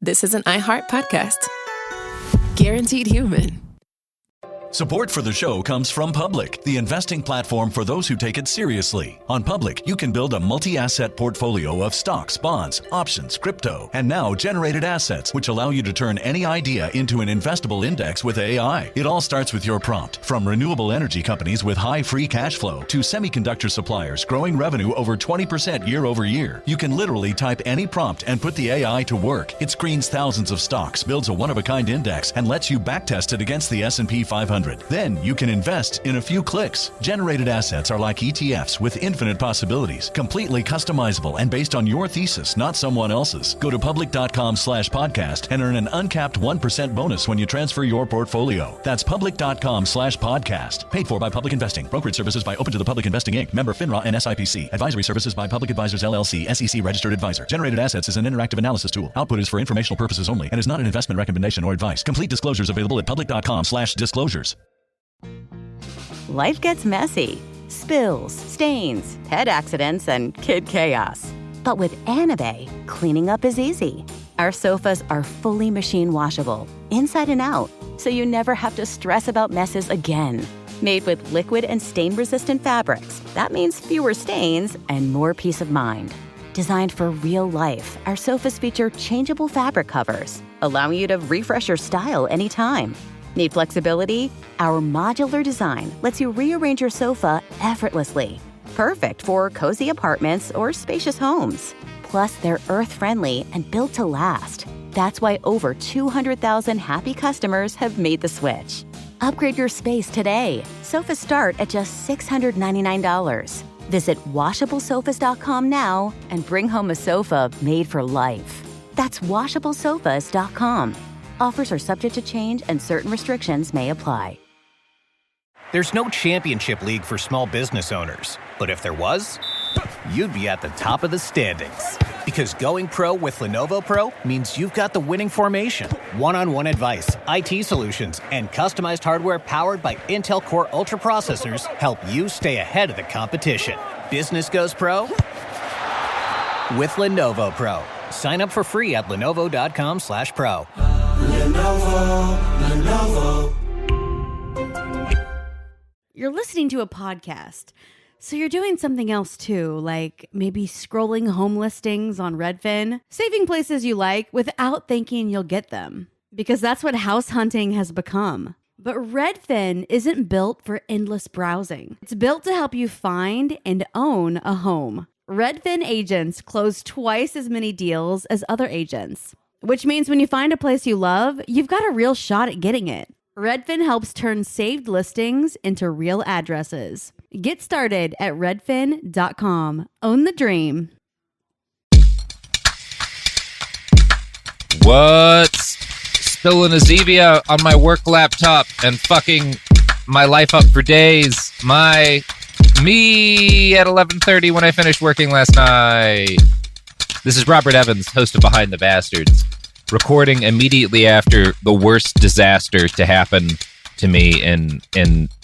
this is an iHeart podcast. Guaranteed human. Support for the show comes from Public, the investing platform for those who take it seriously. On Public, you can build a multi-asset portfolio of stocks, bonds, options, crypto, and now generated assets, which allow you to turn any idea into an investable index with AI. It all starts with your prompt. From renewable energy companies with high free cash flow to semiconductor suppliers growing revenue over 20% year over year, you can literally type any prompt and put the AI to work. It screens thousands of stocks, builds a one-of-a-kind index, and lets you backtest it against the S&P 500. Then you can invest in a few clicks. Generated assets are like ETFs with infinite possibilities, completely customizable and based on your thesis, not someone else's. Go to public.com/podcast and earn an uncapped 1% bonus when you transfer your portfolio. That's public.com/podcast. Paid for by Public Investing. Brokerage services by Open to the Public Investing Inc. Member FINRA and SIPC. Advisory services by Public Advisors LLC, SEC registered advisor. Generated assets is an interactive analysis tool. Output is for informational purposes only and is not an investment recommendation or advice. Complete disclosures available at public.com/disclosures. Life gets messy. Spills, stains, head accidents, and kid chaos. But with Anabay, cleaning up is easy. Our sofas are fully machine washable, inside and out, so you never have to stress about messes again. Made with liquid and stain-resistant fabrics, that means fewer stains and more peace of mind. Designed for real life, our sofas feature changeable fabric covers, allowing you to refresh your style anytime. Need flexibility? Our modular design lets you rearrange your sofa effortlessly. Perfect for cozy apartments or spacious homes. Plus, they're earth-friendly and built to last. That's why over 200,000 happy customers have made the switch. Upgrade your space today. Sofas start at just $699. Visit washablesofas.com now and bring home a sofa made for life. That's washablesofas.com. Offers are subject to change and certain restrictions may apply. There's no championship league for small business owners, but if there was, you'd be at the top of the standings. Because going pro with Lenovo Pro means you've got the winning formation, one-on-one advice, IT solutions, and customized hardware powered by Intel Core Ultra processors help you stay ahead of the competition. Business goes pro with Lenovo Pro. Sign up for free at lenovo.com/pro. Lenovo. You're listening to a podcast, so you're doing something else too, like maybe scrolling home listings on Redfin, saving places you like without thinking you'll get them, because that's what house hunting has become. But Redfin isn't built for endless browsing. It's built to help you find and own a home. Redfin agents close twice as many deals as other agents, which means when you find a place you love, you've got a real shot at getting it. Redfin helps turn saved listings into real addresses. Get started at redfin.com. Own the dream. What's still in a Zevia on my work laptop and fucking my life up for days. Me at 11:30 when I finished working last night. This is Robert Evans, host of Behind the Bastards, recording immediately after the worst disaster to happen to me in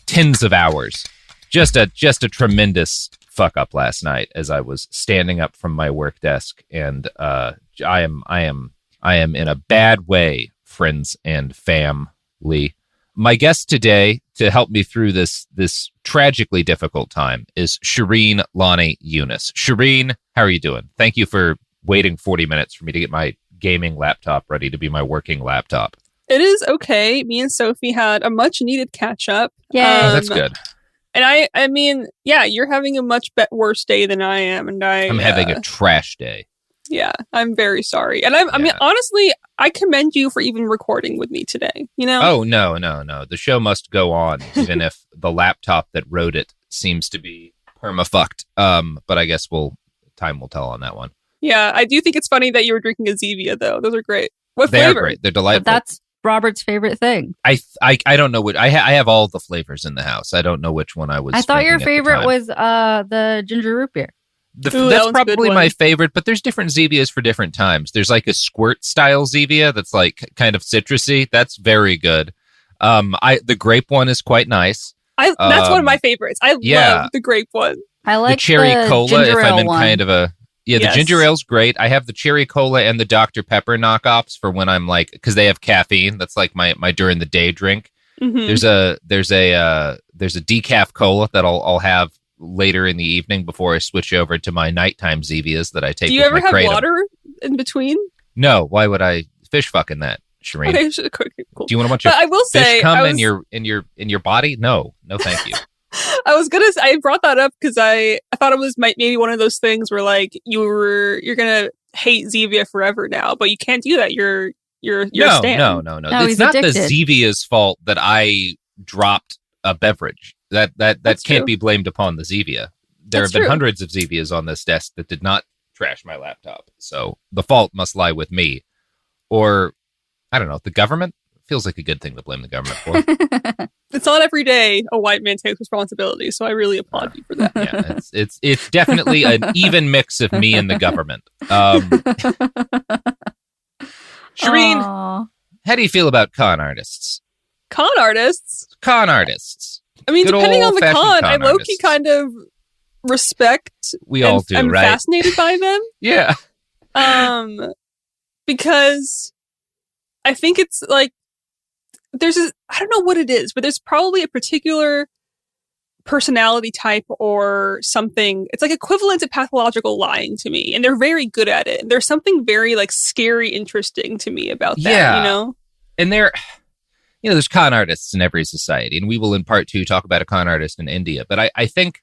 tens of hours. Just a tremendous fuck up last night as I was standing up from my work desk, and I am in a bad way, friends and family. My guest today to help me through this tragically difficult time is Shereen Lani Younes. Shereen, how are you doing? Thank you for waiting 40 minutes for me to get my gaming laptop ready to be my working laptop. It is okay. Me and Sophie had a much needed catch up. Yeah, that's good. And I mean, yeah, you're having a much worse day than I am, and I'm having a trash day. Yeah, I'm very sorry. And I mean, honestly, I commend you for even recording with me today, you know? Oh, no. The show must go on, even if the laptop that wrote it seems to be perma-fucked. But I guess time will tell on that one. Yeah, I do think it's funny that you were drinking a Zevia, though. Those are great. What they flavor? Are great. They're delightful. But that's Robert's favorite thing. I don't know what... I have all the flavors in the house. I don't know which one I was... I thought your favorite was the ginger root beer. That's probably my favorite, but there's different Zevias for different times. There's like a squirt style Zevia that's like kind of citrusy. That's very good. The grape one is quite nice. That's one of my favorites. I love the grape one. I like the cherry cola if I'm in one. kind of a Yeah, the Yes. ginger ale's great. I have the cherry cola and the Dr. Pepper knockoffs for when I'm like, because they have caffeine. That's like my during the day drink. Mhm. There's a decaf cola that I'll have later in the evening before I switch over to my nighttime Zevias that I take. Do you with ever my have Kratom. water in between? No, why would I fish fucking that, Shereen? Okay, cool. Do you want a bunch of But I will fish say, come I in was- your body? No, thank you. I brought that up because I thought it was maybe one of those things where like you're gonna hate Zevia forever now, but you can't do that. You're a stan. No. No, It's he's not addicted. the Zevia's fault that I dropped a beverage. That That's can't true. be blamed upon the Zevia. There That's have been true. hundreds of Zevias on this desk that did not trash my laptop. So the fault must lie with me. Or, I don't know, the government? Feels like a good thing to blame the government for. It's not every day a white man takes responsibility, so I really applaud you for that. Yeah, it's definitely an even mix of me and the government. Shereen, Aw. how do you feel about con artists? Con artists. Con artists. I mean, Good depending on the old-fashioned con, I con low-key artists. kind of respect. We all do, I'm right? fascinated by them. Yeah. Because I think it's like I don't know what it is, but there's probably a particular personality type or something. It's like equivalent to pathological lying to me, and they're very good at it. And there's something very like scary, interesting to me about that. Yeah. You know, And there's con artists in every society, and we will in part 2 talk about a con artist in India. But I think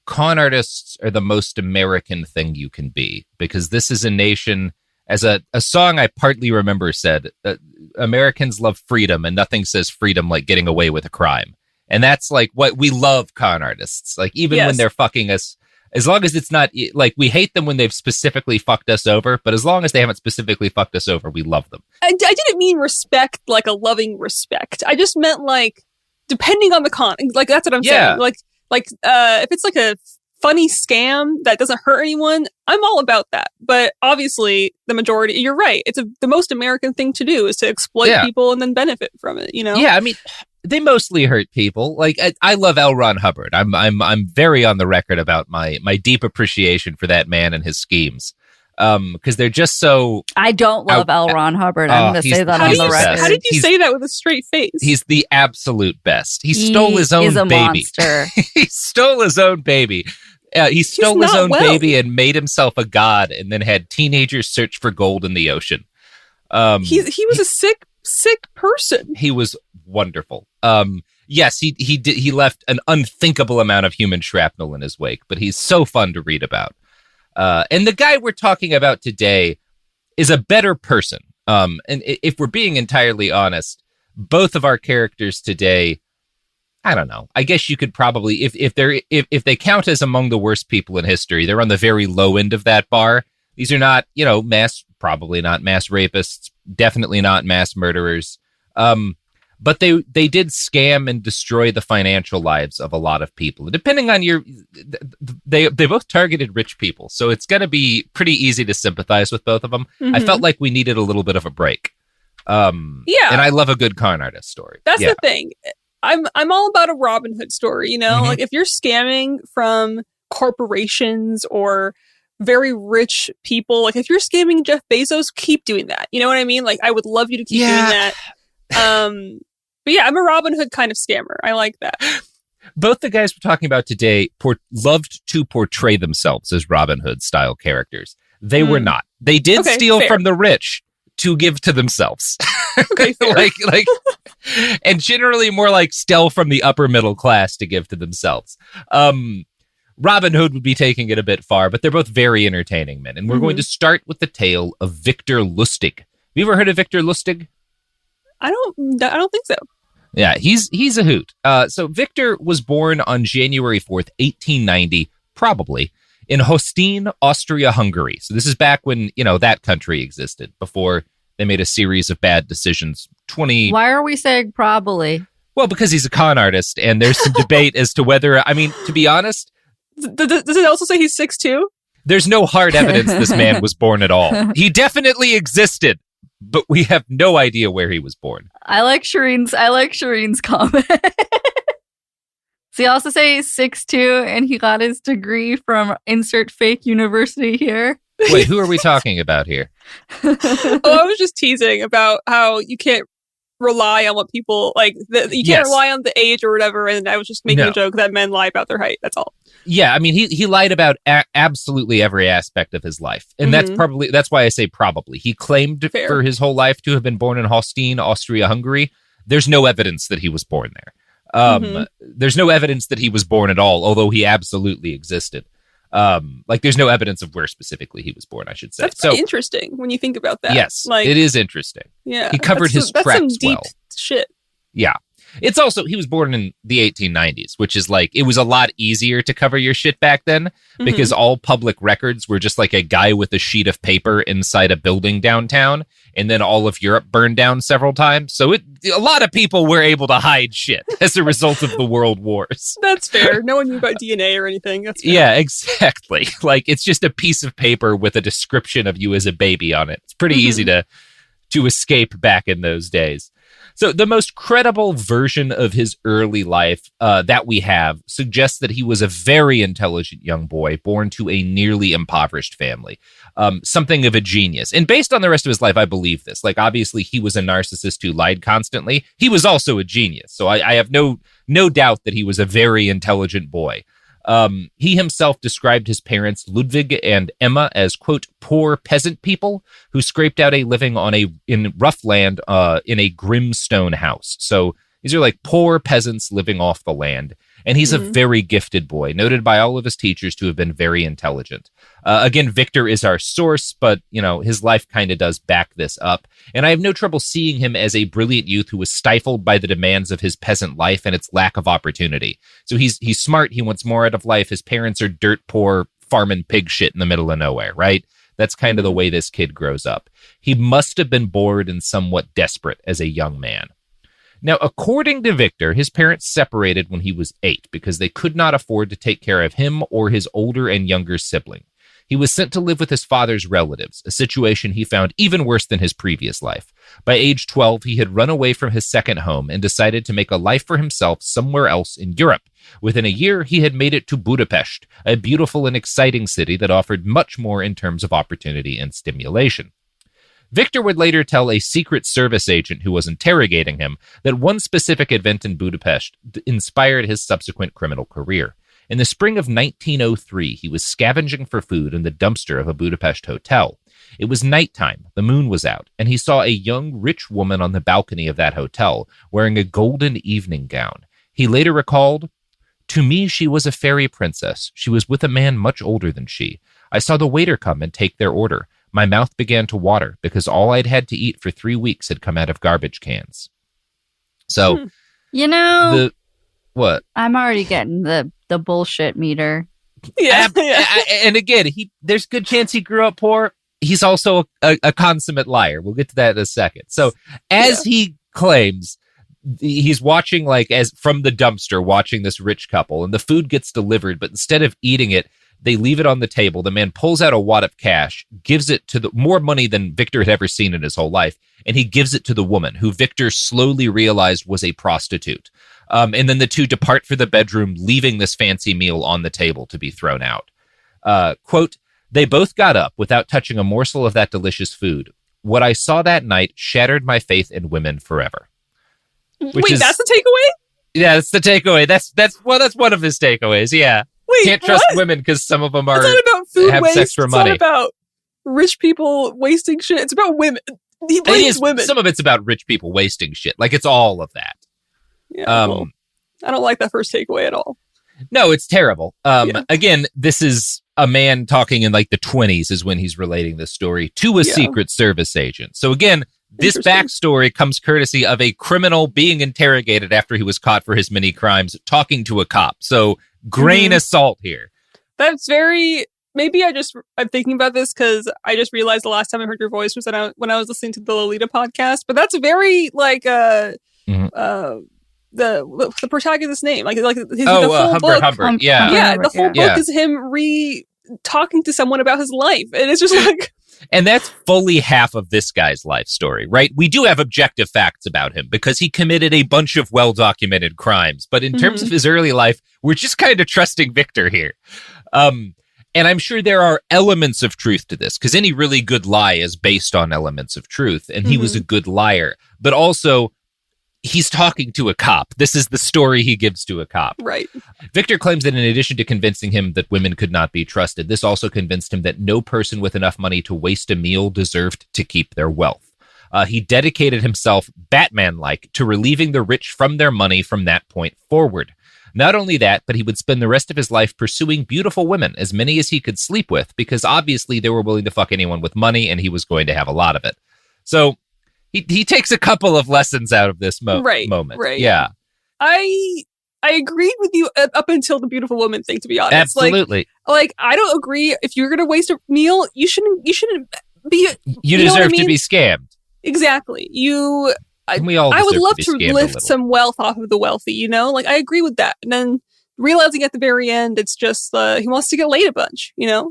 con artists are the most American thing you can be, because this is a nation, as a song I partly remember said, that Americans love freedom, and nothing says freedom like getting away with a crime. And that's like what we love con artists. Like, even when Yes. they're fucking us, as long as it's not like we hate them when they've specifically fucked us over, but as long as they haven't specifically fucked us over, we love them. I didn't mean respect like a loving respect. I just meant like depending on the con. Like that's what I'm Yeah. saying. Like if it's like a funny scam that doesn't hurt anyone, I'm all about that. But obviously, the majority, you're right. It's the most American thing to do is to exploit Yeah. people and then benefit from it. You know? Yeah, I mean, they mostly hurt people. Like, I love L. Ron Hubbard. I'm very on the record about my deep appreciation for that man and his schemes, because they're just so. I don't love L. Ron Hubbard. I'm going to say that on the record. How did you He's- say that with a straight face? He's the absolute best. He stole his own is a baby. monster. He stole his own baby. He stole his not own well. baby and made himself a god, and then had teenagers search for gold in the ocean. He was a sick person. He was wonderful. Yes, he left an unthinkable amount of human shrapnel in his wake, but he's so fun to read about. And the guy we're talking about today is a better person. And if we're being entirely honest, both of our characters today, I don't know. I guess you could probably, if they count as among the worst people in history, they're on the very low end of that bar. These are not, probably not mass rapists, definitely not mass murderers. But they did scam and destroy the financial lives of a lot of people. Depending on they both targeted rich people, so it's going to be pretty easy to sympathize with both of them. Mm-hmm. I felt like we needed a little bit of a break. Yeah, and I love a good con artist story. That's Yeah. the thing. I'm all about a Robin Hood story, you know? Mhm. Like if you're scamming from corporations or very rich people, like if you're scamming Jeff Bezos, keep doing that. You know what I mean? Like I would love you to keep doing that. But yeah, I'm a Robin Hood kind of scammer. I like that. Both the guys we're talking about today loved to portray themselves as Robin Hood style characters. They were not. They did Okay, steal fair. from the rich to give to themselves. Okay, fair. like, and generally more like steal from the upper middle class to give to themselves. Robin Hood would be taking it a bit far, but they're both very entertaining men. And we're going to start with the tale of Victor Lustig. Have you ever heard of Victor Lustig? I don't think so. Yeah, he's a hoot. So Victor was born on January 4th, 1890, probably, in Holstein, Austria-Hungary. So this is back when, that country existed, before they made a series of bad decisions. Why are we saying probably? Well, because he's a con artist, and there's some debate as to whether, to be honest, Does it also say he's 6'2"? there's no hard evidence this man was born at all. He definitely existed, but we have no idea where he was born. I like Shereen's comment. Does he also say he's 6'2" and he got his degree from insert fake university here? Wait, who are we talking about here? I was just teasing about how you can't rely on what people like. You can't rely on the age or whatever. And I was just making a joke that men lie about their height. That's all. Yeah, I mean, he lied about absolutely every aspect of his life. And that's why I say probably. He claimed for his whole life to have been born in Holstein, Austria-Hungary. There's no evidence that he was born there. There's no evidence that he was born at all, although he absolutely existed. There's no evidence of where specifically he was born, I should say. That's pretty interesting when you think about that. Yes, it is interesting. Yeah, he covered his tracks well. That's some deep shit. Yeah. It's also, he was born in the 1890s, which is it was a lot easier to cover your shit back then because all public records were just like a guy with a sheet of paper inside a building downtown, and then all of Europe burned down several times. So a lot of people were able to hide shit as a result of the world wars. That's fair. No one knew about DNA or anything. That's fair. Yeah, exactly. It's just a piece of paper with a description of you as a baby on it. It's pretty easy to escape back in those days. So the most credible version of his early life that we have suggests that he was a very intelligent young boy born to a nearly impoverished family, something of a genius. And based on the rest of his life, I believe this. Obviously, he was a narcissist who lied constantly. He was also a genius. So I have no doubt that he was a very intelligent boy. He himself described his parents, Ludwig and Emma, as, quote, poor peasant people who scraped out a living in rough land in a grim stone house. So these are poor peasants living off the land. And he's a very gifted boy, noted by all of his teachers to have been very intelligent. Again, Victor is our source, but, his life kind of does back this up. And I have no trouble seeing him as a brilliant youth who was stifled by the demands of his peasant life and its lack of opportunity. So he's smart. He wants more out of life. His parents are dirt poor, farming pig shit in the middle of nowhere, right? That's kind of the way this kid grows up. He must have been bored and somewhat desperate as a young man. Now, according to Victor, his parents separated when he was 8 because they could not afford to take care of him or his older and younger sibling. He was sent to live with his father's relatives, a situation he found even worse than his previous life. By age 12, he had run away from his second home and decided to make a life for himself somewhere else in Europe. Within a year, he had made it to Budapest, a beautiful and exciting city that offered much more in terms of opportunity and stimulation. Victor would later tell a Secret Service agent who was interrogating him that one specific event in Budapest inspired his subsequent criminal career. In the spring of 1903, he was scavenging for food in the dumpster of a Budapest hotel. It was nighttime, the moon was out, and he saw a young, rich woman on the balcony of that hotel wearing a golden evening gown. He later recalled, "To me, she was a fairy princess. She was with a man much older than she. I saw the waiter come and take their order. My mouth began to water because all I'd had to eat for 3 weeks had come out of garbage cans." So, what? I'm already getting the bullshit meter. Yeah. And again, there's good chance he grew up poor. He's also a consummate liar. We'll get to that in a second. So, as he claims, he's watching as from the dumpster, watching this rich couple, and the food gets delivered, but instead of eating it, they leave it on the table. The man pulls out a wad of cash, gives it to more money than Victor had ever seen in his whole life, and he gives it to the woman, who Victor slowly realized was a prostitute. And then the two depart for the bedroom, leaving this fancy meal on the table to be thrown out. Quote, "They both got up without touching a morsel of that delicious food. What I saw that night shattered my faith in women forever." Wait, that's the takeaway? Yeah, that's the takeaway. That's one of his takeaways, yeah. Wait, can't trust women because some of them it's not about food have waste. sex for money. It's not about rich people wasting shit. It's about women. He blames women. Some of it's about rich people wasting shit. It's all of that. Yeah, I don't like that first takeaway at all. No, it's terrible. Again, this is a man talking in the 20s is when he's relating this story to a Secret Service agent. So again, this backstory comes courtesy of a criminal being interrogated after he was caught for his many crimes, talking to a cop. So grain of salt here. That's very... Maybe I'm thinking about this because I just realized the last time I heard your voice was when I was listening to the Lolita podcast. But that's very the protagonist's name, the whole book. Humbert, yeah. The whole book is him talking to someone about his life, and it's just And that's fully half of this guy's life story, right? We do have objective facts about him because he committed a bunch of well-documented crimes. But in terms of his early life, we're just kind of trusting Victor here. And I'm sure there are elements of truth to this because any really good lie is based on elements of truth. And he was a good liar. But also, he's talking to a cop. This is the story he gives to a cop. Right. Victor claims that in addition to convincing him that women could not be trusted, this also convinced him that no person with enough money to waste a meal deserved to keep their wealth. He dedicated himself, Batman-like, to relieving the rich from their money from that point forward. Not only that, but he would spend the rest of his life pursuing beautiful women, as many as he could sleep with, because obviously they were willing to fuck anyone with money, and he was going to have a lot of it. So he takes a couple of lessons out of this moment. Right. Yeah. I agreed with you up until the beautiful woman thing, to be honest. Absolutely. Like I don't agree. If you're going to waste a meal, you shouldn't be. You deserve to be scammed. Exactly. I would love to lift some wealth off of the wealthy, you know? Like, I agree with that. And then realizing at the very end, it's just, he wants to get laid a bunch, you know?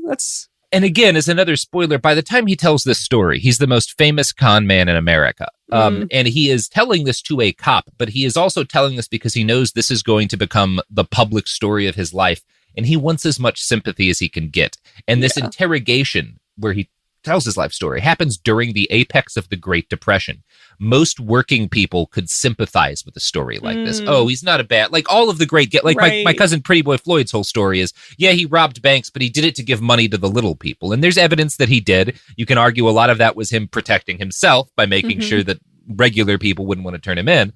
And again, as another spoiler, by the time he tells this story, he's the most famous con man in America. And he is telling this to a cop, but he is also telling this because he knows this is going to become the public story of his life. And he wants as much sympathy as he can get. And this interrogation where he tells his life story happens during the apex of the Great Depression. Most working people could sympathize with a story like this. Oh, he's not a bad, like all of the great, my cousin Pretty Boy Floyd's whole story is, he robbed banks, but he did it to give money to the little people. And there's evidence that he did. You can argue a lot of that was him protecting himself by making sure that regular people wouldn't want to turn him in.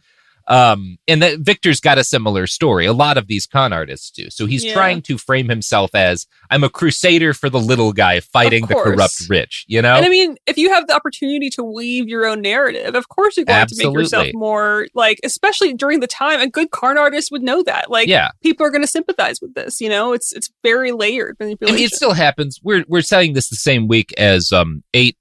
And that Victor's got a similar story. A lot of these con artists do. So he's trying to frame himself as, I'm a crusader for the little guy fighting the corrupt rich, you know? And I mean, if you have the opportunity to weave your own narrative, of course you're going to make yourself more, like, especially during the time, a good con artist would know that. Like, people are going to sympathize with this, you know? It's very layered manipulation. I mean, it still happens. We're saying this the same week as 8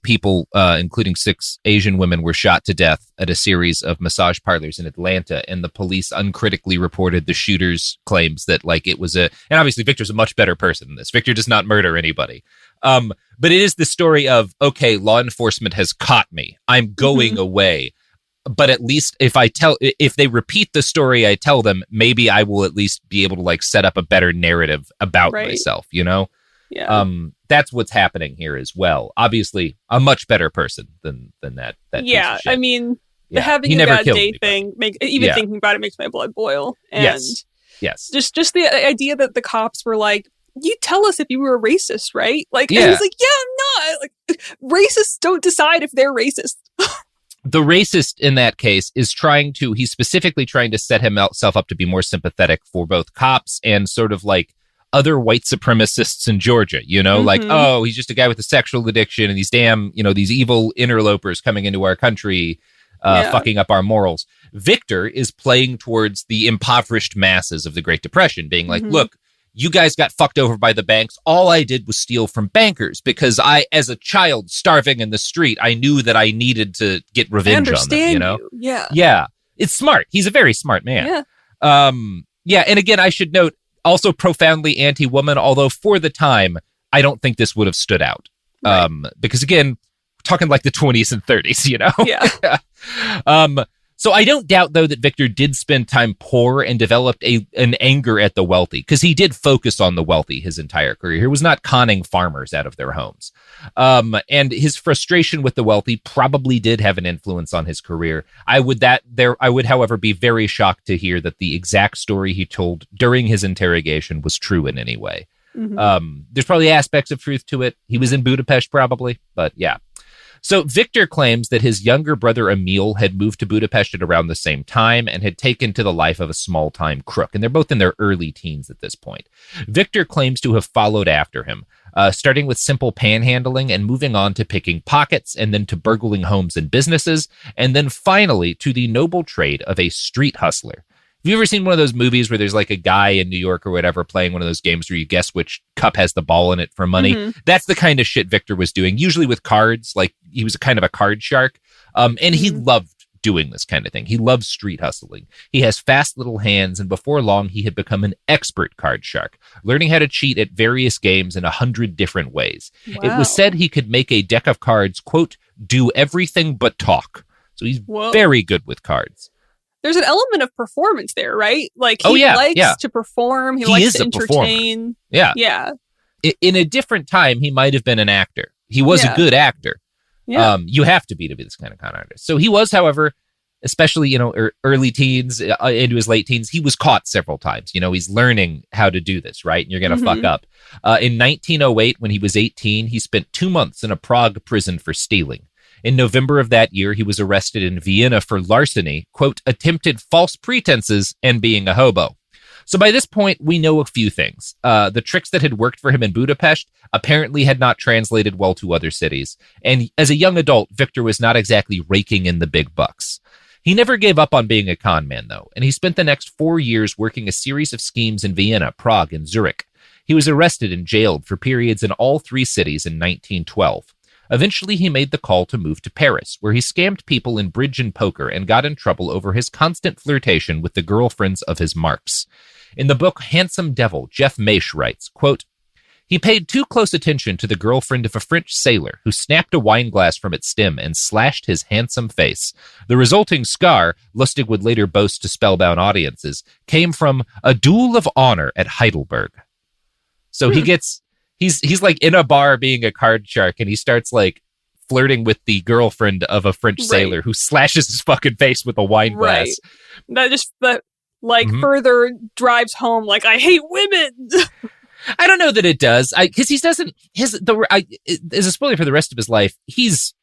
people, including 6 Asian women, were shot to death at a series of massage parlors in Atlanta, and the police uncritically reported the shooter's claims that, like, it was and obviously Victor's a much better person than this. Victor does not murder anybody. But it is the story of, okay, law enforcement has caught me. I'm going away. But at least if they repeat the story I tell them, maybe I will at least be able to, like, set up a better narrative about myself, you know? Yeah. That's what's happening here as well. Obviously, a much better person than that. Yeah, I mean, having a bad day thing, thinking about it makes my blood boil. And yes. Just the idea that the cops were like, you tell us if you were a racist, right? Like, yeah. And he's like, I'm not. Like, racists don't decide if they're racist. The racist in that case is he's specifically trying to set himself up to be more sympathetic for both cops and sort of like other white supremacists in Georgia, you know, like, oh, he's just a guy with a sexual addiction and these these evil interlopers coming into our country, fucking up our morals. Victor is playing towards the impoverished masses of the Great Depression, being like, look, you guys got fucked over by the banks. All I did was steal from bankers because I, as a child starving in the street, I knew that I needed to get revenge on them, you know? Yeah. It's smart. He's a very smart man. Yeah. And again, I should note, also profoundly anti-woman, although for the time, I don't think this would have stood out. Right. Because again, we're talking like the 20s and 30s, you know? Yeah. So I don't doubt, though, that Victor did spend time poor and developed an anger at the wealthy, because he did focus on the wealthy his entire career. He was not conning farmers out of their homes. And his frustration with the wealthy probably did have an influence on his career. I would, however, be very shocked to hear that the exact story he told during his interrogation was true in any way. There's probably aspects of truth to it. He was in Budapest, probably, but yeah. So Victor claims that his younger brother Emil had moved to Budapest at around the same time and had taken to the life of a small-time crook, and they're both in their early teens at this point. Victor claims to have followed after him, starting with simple panhandling and moving on to picking pockets and then to burgling homes and businesses, and then finally to the noble trade of a street hustler. Have you ever seen one of those movies where there's like a guy in New York or whatever playing one of those games where you guess which cup has the ball in it for money? That's the kind of shit Victor was doing, usually with cards. Like, he was a kind of a card shark. And he loved doing this kind of thing. He loves street hustling. He has fast little hands, and before long, he had become an expert card shark, learning how to cheat at various games in 100 different ways. Wow. It was said he could make a deck of cards, quote, do everything but talk. So he's very good with cards. There's an element of performance there, right? Like, he likes to perform. He likes to entertain. Yeah. Yeah. In a different time, he might have been an actor. He was a good actor. Yeah. You have to be this kind of con artist. So he was, however, especially, early teens into his late teens, he was caught several times. He's learning how to do this, right? And you're going to fuck up. In 1908, when he was 18, he spent 2 months in a Prague prison for stealing. In November of that year, he was arrested in Vienna for larceny, quote, attempted false pretenses, and being a hobo. So by this point, we know a few things. The tricks that had worked for him in Budapest apparently had not translated well to other cities. And as a young adult, Victor was not exactly raking in the big bucks. He never gave up on being a con man, though, and he spent the next 4 years working a series of schemes in Vienna, Prague, and Zurich. He was arrested and jailed for periods in all 3 cities in 1912. Eventually, he made the call to move to Paris, where he scammed people in bridge and poker and got in trouble over his constant flirtation with the girlfriends of his marks. In the book Handsome Devil, Jeff Maysh writes, quote, he paid too close attention to the girlfriend of a French sailor who snapped a wine glass from its stem and slashed his handsome face. The resulting scar, Lustig would later boast to spellbound audiences, came from a duel of honor at Heidelberg. So he's like in a bar being a card shark, and he starts like flirting with the girlfriend of a French sailor who slashes his fucking face with a wine glass. That just further drives home, like, I hate women. I don't know that it does, because he doesn't. As a spoiler for the rest of his life, he's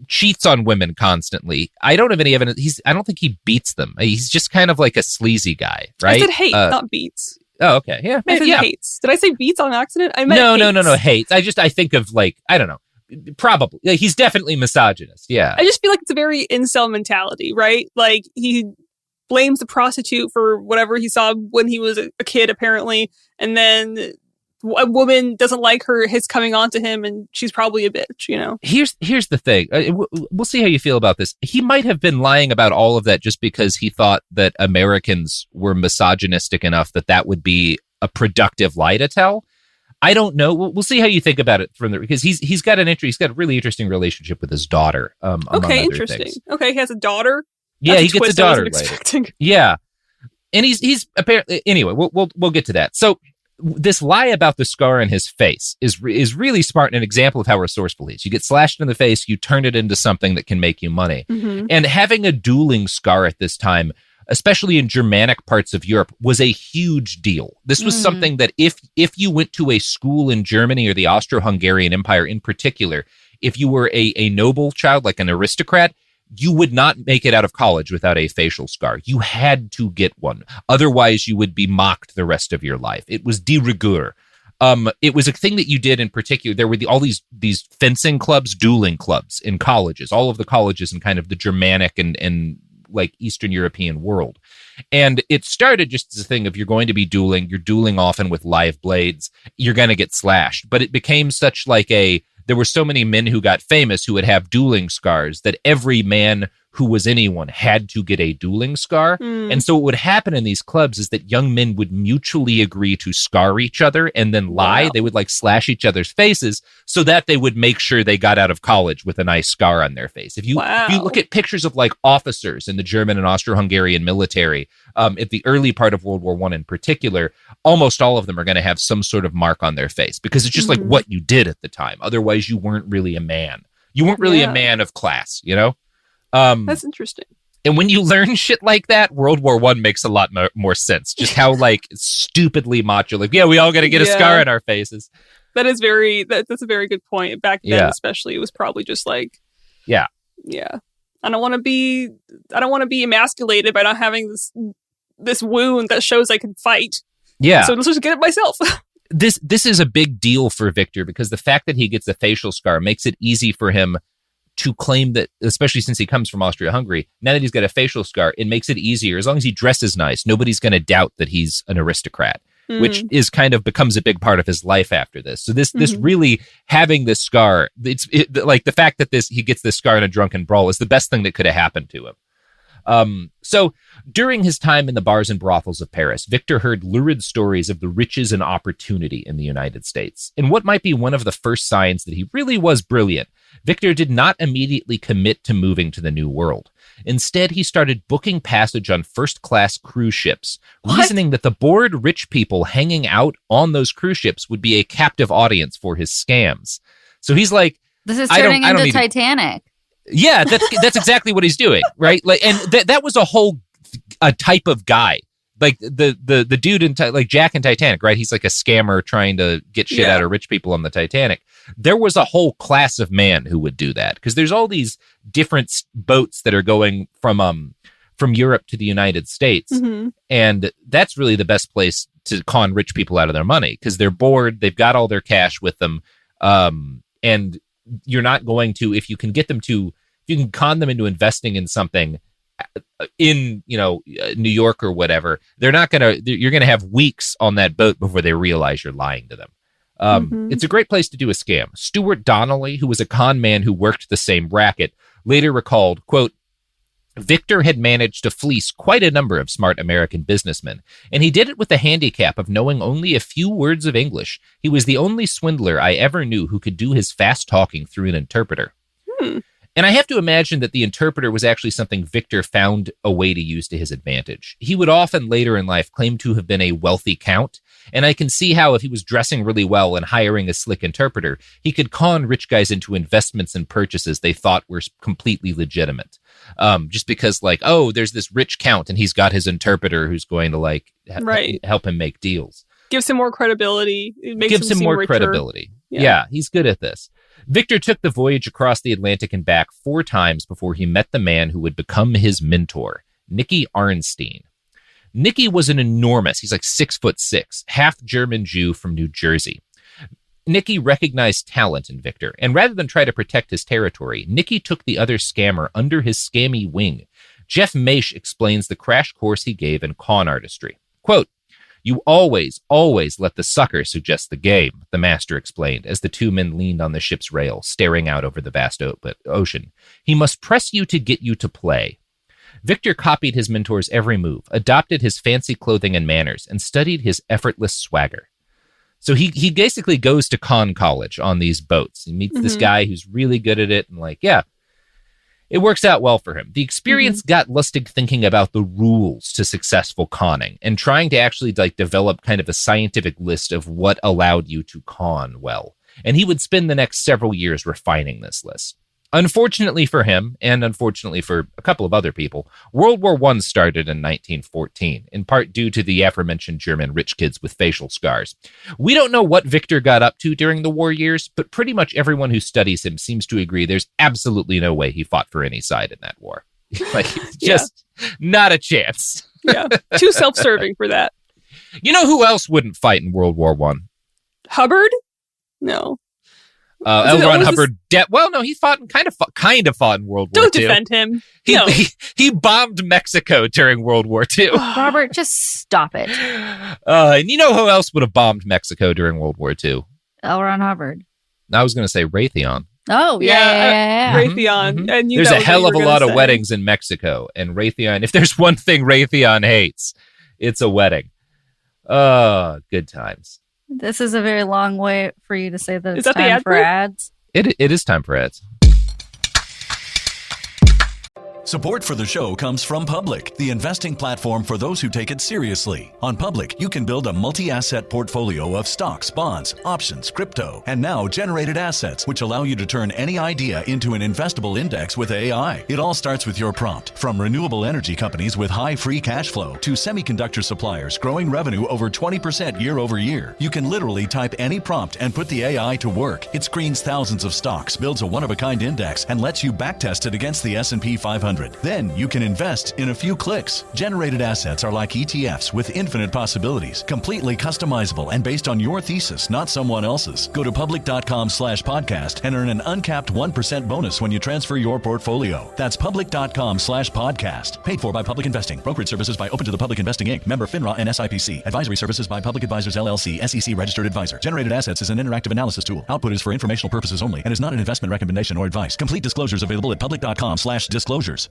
cheats on women constantly. I don't have any evidence. I don't think he beats them. He's just kind of like a sleazy guy, right? I said hate, not beats. Oh, okay. Yeah. I said hates. Did I say beats on accident? I meant No, hates. I think of, like, I don't know. Probably. Like, he's definitely misogynist. Yeah. I just feel like it's a very incel mentality, right? Like, he blames the prostitute for whatever he saw when he was a kid, apparently. And then a woman doesn't like his coming on to him, and she's probably a bitch, Here's the thing. We'll see how you feel about this. He might have been lying about all of that just because he thought that Americans were misogynistic enough that would be a productive lie to tell. I don't know. We'll see how you think about it from there, because he's got a really interesting relationship with his daughter. Okay, interesting. Things. Okay, he has a daughter. Yeah, he gets a daughter later. Yeah, and he's apparently, anyway. We'll get to that. So this lie about the scar on his face is really smart and an example of how resourceful he is. You get slashed in the face, you turn it into something that can make you money. Mm-hmm. And having a dueling scar at this time, especially in Germanic parts of Europe, was a huge deal. This was something that if you went to a school in Germany or the Austro-Hungarian Empire in particular, if you were a noble child, like an aristocrat, you would not make it out of college without a facial scar. You had to get one. Otherwise, you would be mocked the rest of your life. It was de rigueur. It was a thing that you did in particular. There were all these fencing clubs, dueling clubs in colleges, all of the colleges in kind of the Germanic and like Eastern European world. And it started just as a thing of, you're going to be dueling. You're dueling often with live blades. You're going to get slashed. But it became such like there were so many men who got famous who would have dueling scars that every man who was anyone had to get a dueling scar. And so what would happen in these clubs is that young men would mutually agree to scar each other and then lie. Wow. They would like slash each other's faces so that they would make sure they got out of college with a nice scar on their face. If you look at pictures of like officers in the German and Austro-Hungarian military, at the early part of World War I in particular, almost all of them are going to have some sort of mark on their face because it's just like what you did at the time. Otherwise, you weren't really a man. You weren't really a man of class, That's interesting. And when you learn shit like that, World War I makes a lot more sense. Just how like stupidly macho, like, we all got to get a scar on our faces. That is that's a very good point. Back then, especially, it was probably just like, yeah. I don't want to be emasculated by not having this wound that shows I can fight. Yeah. So let's just get it myself. This is a big deal for Victor because the fact that he gets a facial scar makes it easy for him to claim that, especially since he comes from Austria-Hungary, now that he's got a facial scar, it makes it easier. As long as he dresses nice, nobody's going to doubt that he's an aristocrat, which is kind of becomes a big part of his life after this. So this really having this scar, like the fact that he gets this scar in a drunken brawl is the best thing that could have happened to him. So during his time in the bars and brothels of Paris, Victor heard lurid stories of the riches and opportunity in the United States. And what might be one of the first signs that he really was brilliant, Victor did not immediately commit to moving to the New World. Instead, he started booking passage on first-class cruise ships, reasoning that the bored rich people hanging out on those cruise ships would be a captive audience for his scams. So he's like, this is turning into Titanic. Yeah, that's exactly what he's doing, right? Like, and that was a type of guy, like the dude in like Jack in Titanic, right? He's like a scammer trying to get shit out of rich people on the Titanic. There was a whole class of man who would do that because there's all these different boats that are going from Europe to the United States, and that's really the best place to con rich people out of their money because they're bored, they've got all their cash with them, and you're not going to, if you can con them into investing in something in, New York or whatever, you're going to have weeks on that boat before they realize you're lying to them. It's a great place to do a scam. Stuart Donnelly, who was a con man who worked the same racket, later recalled, quote, Victor had managed to fleece quite a number of smart American businessmen, and he did it with the handicap of knowing only a few words of English. He was the only swindler I ever knew who could do his fast talking through an interpreter. And I have to imagine that the interpreter was actually something Victor found a way to use to his advantage. He would often later in life claim to have been a wealthy count, and I can see how if he was dressing really well and hiring a slick interpreter, he could con rich guys into investments and purchases they thought were completely legitimate. Just because like, oh, there's this rich count and he's got his interpreter who's going to help him make deals. Gives him more credibility. It makes him more credibility. Yeah, he's good at this. Victor took the voyage across the Atlantic and back 4 times before he met the man who would become his mentor, Nicky Arnstein. Nicky was he's like 6'6", half German Jew from New Jersey. Nicky recognized talent in Victor, and rather than try to protect his territory, Nicky took the other scammer under his scammy wing. Jeff Maysh explains the crash course he gave in con artistry. Quote, "You always let the sucker suggest the game," the master explained as the 2 men leaned on the ship's rail, staring out over the vast ocean. "He must press you to get you to play." Victor copied his mentor's every move, adopted his fancy clothing and manners, and studied his effortless swagger. So he basically goes to con college on these boats. He meets this guy who's really good at it, and it works out well for him. The experience got Lustig thinking about the rules to successful conning and trying to actually develop kind of a scientific list of what allowed you to con well. And he would spend the next several years refining this list. Unfortunately for him, and unfortunately for a couple of other people, World War I started in 1914, in part due to the aforementioned German rich kids with facial scars. We don't know what Victor got up to during the war years, but pretty much everyone who studies him seems to agree there's absolutely no way he fought for any side in that war. Just not a chance. Yeah, too self-serving for that. You know who else wouldn't fight in World War I? Hubbard? No. L. Ron Hubbard. He kind of fought in World War II. Don't defend him. He bombed Mexico during World War II. Robert, just stop it. And you know who else would have bombed Mexico during World War II? L. Ron Hubbard. I was going to say Raytheon. Oh, yeah. Raytheon. And there's a hell of a lot of weddings in Mexico, and Raytheon, if there's one thing Raytheon hates, it's a wedding. Good times. This is a very long way for you to say that it's time for break? ads. It is time for ads. Support for the show comes from Public, the investing platform for those who take it seriously. On Public, you can build a multi-asset portfolio of stocks, bonds, options, crypto, and now generated assets, which allow you to turn any idea into an investable index with AI. It all starts with your prompt. From renewable energy companies with high free cash flow to semiconductor suppliers growing revenue over 20% year over year, you can literally type any prompt and put the AI to work. It screens thousands of stocks, builds a one-of-a-kind index, and lets you backtest it against the S&P 500. Then you can invest in a few clicks. Generated assets are like ETFs with infinite possibilities, completely customizable and based on your thesis, not someone else's. Go to public.com/podcast and earn an uncapped 1% bonus when you transfer your portfolio. That's public.com/podcast. Paid for by Public Investing. Brokerage services by Open to the Public Investing Inc. Member FINRA and SIPC. Advisory services by Public Advisors LLC, SEC registered advisor. Generated assets is an interactive analysis tool. Output is for informational purposes only and is not an investment recommendation or advice. Complete disclosures available at public.com/disclosures.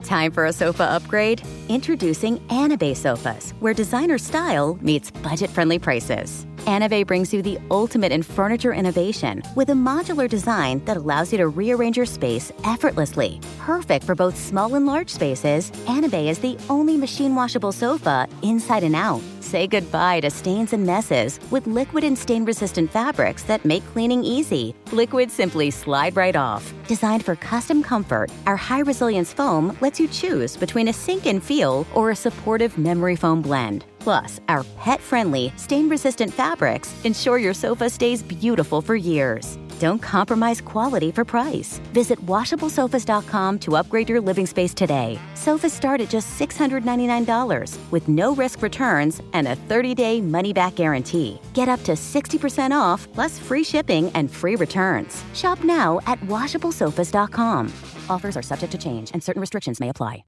Time for a sofa upgrade? Introducing Anabay Sofas, where designer style meets budget-friendly prices. Anabay brings you the ultimate in furniture innovation with a modular design that allows you to rearrange your space effortlessly. Perfect for both small and large spaces, Anabay is the only machine-washable sofa inside and out. Say goodbye to stains and messes with liquid and stain-resistant fabrics that make cleaning easy. Liquids simply slide right off. Designed for custom comfort, our high-resilience foam lets you choose between a sink-in feel or a supportive memory foam blend. Plus, our pet-friendly, stain-resistant fabrics ensure your sofa stays beautiful for years. Don't compromise quality for price. Visit WashableSofas.com to upgrade your living space today. Sofas start at just $699 with no risk returns and a 30-day money-back guarantee. Get up to 60% off plus free shipping and free returns. Shop now at WashableSofas.com. Offers are subject to change and certain restrictions may apply.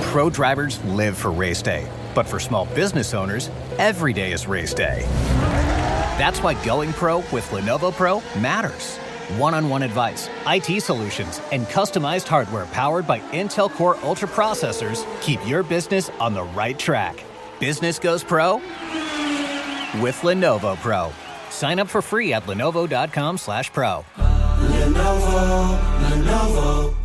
Pro drivers live for race day, but for small business owners, every day is race day. That's why going pro with Lenovo Pro matters. One-on-one advice, IT solutions, and customized hardware powered by Intel Core Ultra processors keep your business on the right track. Business goes pro with Lenovo Pro. Sign up for free at lenovo.com/pro. Lenovo.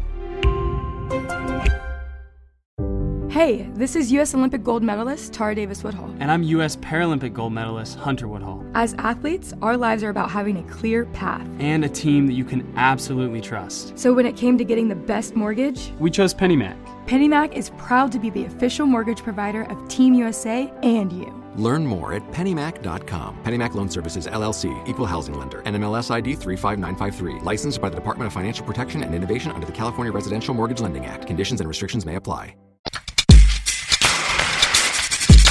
Hey, this is U.S. Olympic gold medalist Tara Davis-Woodhull. And I'm U.S. Paralympic gold medalist Hunter Woodhull. As athletes, our lives are about having a clear path. And a team that you can absolutely trust. So when it came to getting the best mortgage, we chose PennyMac. PennyMac is proud to be the official mortgage provider of Team USA and you. Learn more at pennymac.com. PennyMac Loan Services, LLC, Equal Housing Lender, NMLS ID 35953. Licensed by the Department of Financial Protection and Innovation under the California Residential Mortgage Lending Act. Conditions and restrictions may apply.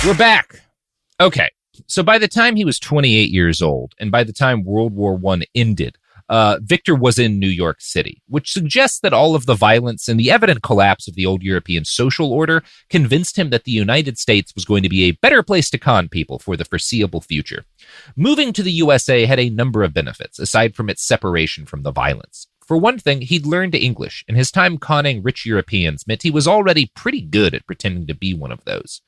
We're back. Okay, so by the time he was 28 years old, and by the time World War I ended, Victor was in New York City, which suggests that all of the violence and the evident collapse of the old European social order convinced him that the United States was going to be a better place to con people for the foreseeable future. Moving to the USA had a number of benefits, aside from its separation from the violence. For one thing, he'd learned English, and his time conning rich Europeans meant he was already pretty good at pretending to be one of those.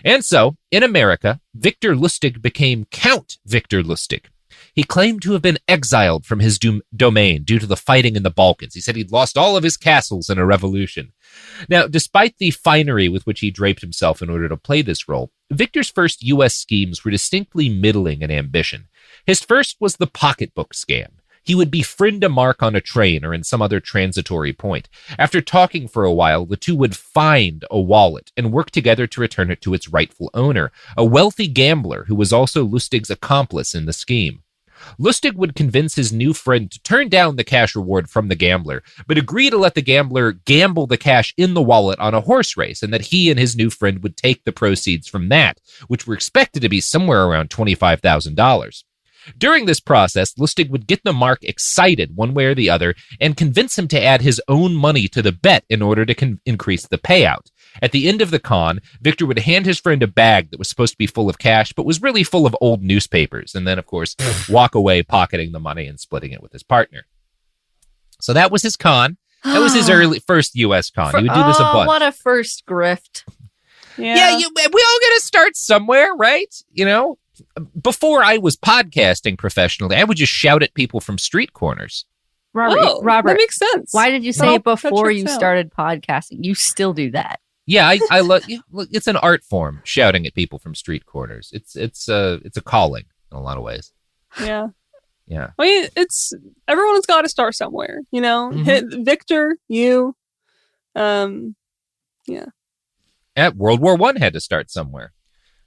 And so, in America, Victor Lustig became Count Victor Lustig. He claimed to have been exiled from his domain due to the fighting in the Balkans. He said he'd lost all of his castles in a revolution. Now, despite the finery with which he draped himself in order to play this role, Victor's first U.S. schemes were distinctly middling in ambition. His first was the pocketbook scam. He would befriend a mark on a train or in some other transitory point. After talking for a while, the two would find a wallet and work together to return it to its rightful owner, a wealthy gambler who was also Lustig's accomplice in the scheme. Lustig would convince his new friend to turn down the cash reward from the gambler, but agree to let the gambler gamble the cash in the wallet on a horse race, and that he and his new friend would take the proceeds from that, which were expected to be somewhere around $25,000. During this process, Lustig would get the mark excited one way or the other and convince him to add his own money to the bet in order to increase the payout. At the end of the con, Victor would hand his friend a bag that was supposed to be full of cash, but was really full of old newspapers, and then, of course, walk away pocketing the money and splitting it with his partner. So that was his con. That was his first U.S. con. He would do this a bunch. What a first grift. Yeah, we all got to start somewhere, right? You know? Before I was podcasting professionally, I would just shout at people from street corners. Robert, that makes sense. Why did you say it before you started podcasting? You still do that. Yeah, I love. It's an art form, shouting at people from street corners. It's a calling in a lot of ways. Yeah. Yeah. I mean, everyone's got to start somewhere, you know. Mm-hmm. Victor, you, yeah. At World War I had to start somewhere.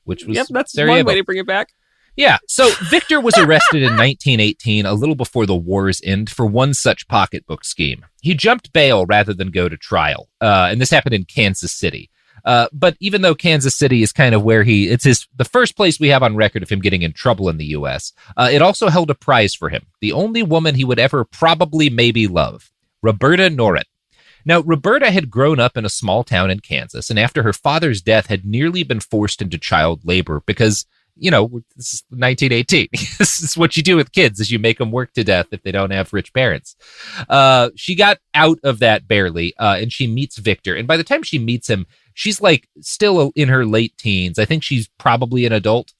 Which was that's one way to bring it back. Yeah, so Victor was arrested in 1918, a little before the war's end, for one such pocketbook scheme. He jumped bail rather than go to trial, and this happened in Kansas City. But even though Kansas City is kind of where the first place we have on record of him getting in trouble in the U.S., it also held a prize for him, the only woman he would ever probably maybe love, Roberta Norrit. Now, Roberta had grown up in a small town in Kansas, and after her father's death had nearly been forced into child labor because this is 1918. This is what you do with kids, is you make them work to death if they don't have rich parents. She got out of that barely, and she meets Victor. And by the time she meets him, she's like still in her late teens. I think she's probably an adult.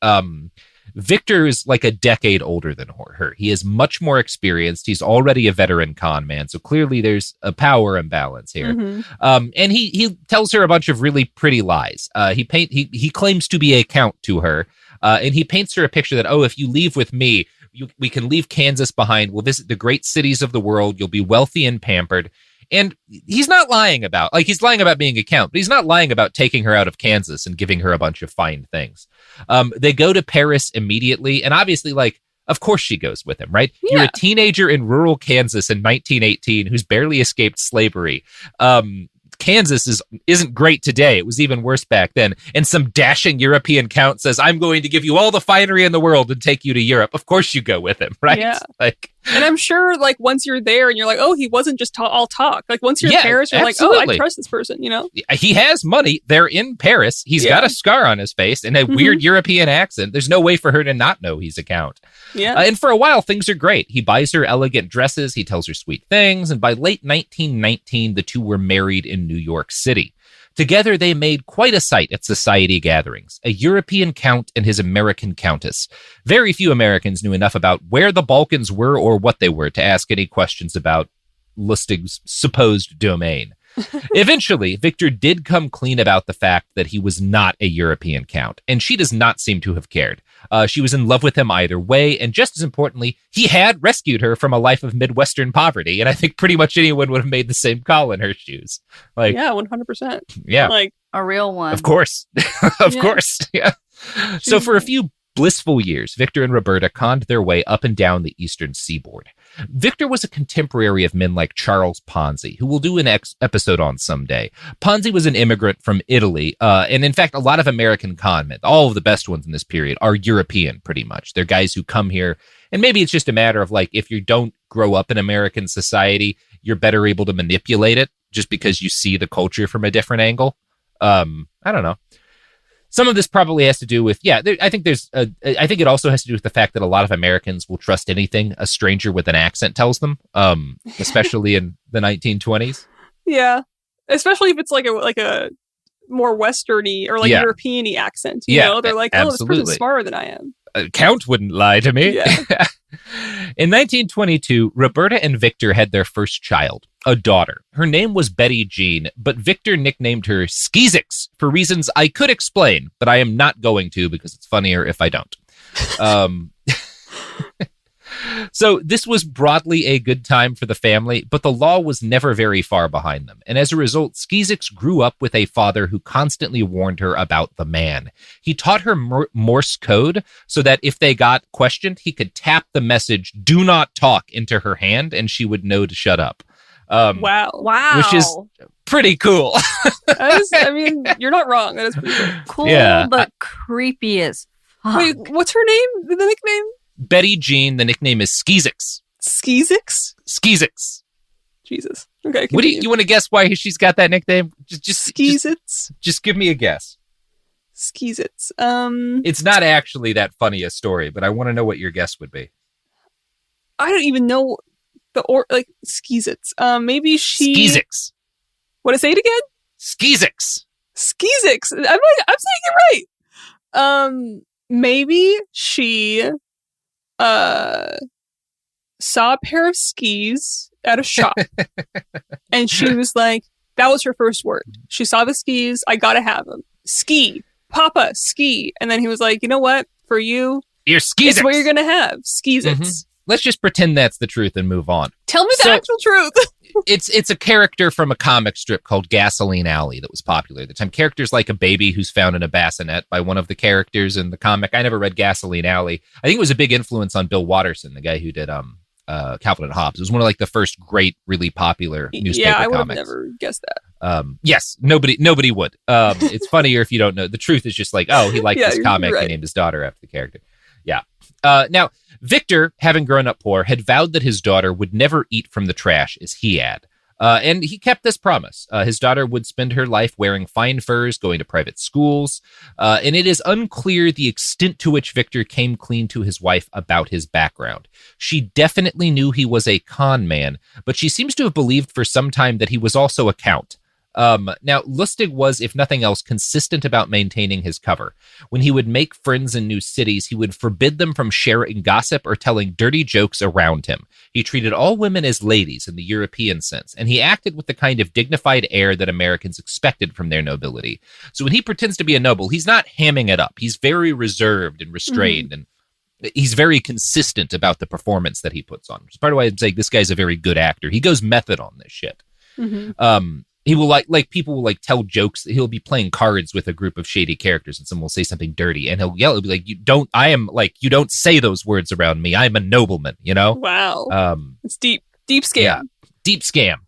Victor is like a decade older than her. He is much more experienced. He's already a veteran con man. So clearly there's a power imbalance here. And he tells her a bunch of really pretty lies. He claims to be a count to her. And he paints her a picture that, if you leave with me, we can leave Kansas behind. We'll visit the great cities of the world. You'll be wealthy and pampered. And he's not lying about, he's lying about being a count, but he's not lying about taking her out of Kansas and giving her a bunch of fine things. They go to Paris immediately. And obviously, of course she goes with him, right? Yeah. You're a teenager in rural Kansas in 1918 who's barely escaped slavery. Kansas isn't great today. It was even worse back then. And some dashing European count says, I'm going to give you all the finery in the world and take you to Europe. Of course you go with him, right? Yeah. And I'm sure, once you're there and you're like, he wasn't just all talk. Once you're in Paris, you're absolutely. I trust this person, He has money. They're in Paris. He's got a scar on his face and a weird European accent. There's no way for her to not know he's a count. Yeah. And for a while, things are great. He buys her elegant dresses. He tells her sweet things. And by late 1919, the two were married in New York City. Together, they made quite a sight at society gatherings, a European count and his American countess. Very few Americans knew enough about where the Balkans were or what they were to ask any questions about Lustig's supposed domain. Eventually, Victor did come clean about the fact that he was not a European count, and she does not seem to have cared. She was in love with him either way, and just as importantly, he had rescued her from a life of Midwestern poverty, and I think pretty much anyone would have made the same call in her shoes. 100%. Yeah. A real one. Of course. Of course. Yeah. So for a few blissful years, Victor and Roberta conned their way up and down the eastern seaboard. Victor was a contemporary of men like Charles Ponzi, who we'll do an episode on someday. Ponzi was an immigrant from Italy, and in fact, a lot of American con men, all of the best ones in this period, are European, pretty much. They're guys who come here, and maybe it's just a matter of if you don't grow up in American society, you're better able to manipulate it just because you see the culture from a different angle. I don't know. Some of this probably has to do with, I think it also has to do with the fact that a lot of Americans will trust anything a stranger with an accent tells them, especially in the 1920s. Yeah. Especially if it's like a more Westerny or European-y accent. You know, they're like, this person's smarter than I am. A count wouldn't lie to me. Yeah. In 1922, Roberta and Victor had their first child, a daughter. Her name was Betty Jean, but Victor nicknamed her Skeezix for reasons I could explain, but I am not going to because it's funnier if I don't. So this was broadly a good time for the family, but the law was never very far behind them. And as a result, Skeezix grew up with a father who constantly warned her about the man. He taught her Morse code so that if they got questioned, he could tap the message, "Do not talk," into her hand, and she would know to shut up. Wow. Which is pretty cool. You're not wrong. That is pretty cool. Cool, but creepy as fuck. Wait, what's her name? The nickname? Betty Jean. The nickname is Skeezix. Skeezix? Skeezix. Jesus. Okay. What do you want to guess why she's got that nickname? Just Skeezix? Just give me a guess. Skeezix. It's not actually that funny a story, but I want to know what your guess would be. I don't even know Skeezix. Maybe she. Skeezix. What, say it again? Skeezix. Skeezix. I'm saying it right. Maybe she saw a pair of skis at a shop and she was like, that was her first word. She saw the skis. I gotta have them. Ski. Papa, ski. And then he was like, you know what? For you, your Skeezix. It's what you're gonna have. Skeezix. Mm-hmm. Let's just pretend that's the truth and move on. Tell me the actual truth. It's a character from a comic strip called Gasoline Alley that was popular at the time. Characters like a baby who's found in a bassinet by one of the characters in the comic. I never read Gasoline Alley. I think it was a big influence on Bill Watterson, the guy who did Calvin and Hobbes. It was one of the first great, really popular newspaper comics. Yeah, I would have never guessed that. Yes, nobody would. It's funnier if you don't know. The truth is just he liked this comic. Right. He named his daughter after the character. Yeah. Now, Victor, having grown up poor, had vowed that his daughter would never eat from the trash as he had. And he kept this promise. His daughter would spend her life wearing fine furs, going to private schools, and it is unclear the extent to which Victor came clean to his wife about his background. She definitely knew he was a con man, but she seems to have believed for some time that he was also a count. Now, Lustig was, if nothing else, consistent about maintaining his cover. When he would make friends in new cities, he would forbid them from sharing gossip or telling dirty jokes around him. He treated all women as ladies in the European sense, and he acted with the kind of dignified air that Americans expected from their nobility. So when he pretends to be a noble, he's not hamming it up. He's very reserved and restrained, and he's very consistent about the performance that he puts on, which is part of why I'm saying this guy's a very good actor. He goes method on this shit. He will like people will like tell jokes. He'll be playing cards with a group of shady characters and someone will say something dirty and he'll yell. He'll be like, you don't say those words around me. I'm a nobleman, you know? Wow. It's deep scam. Yeah, deep scam.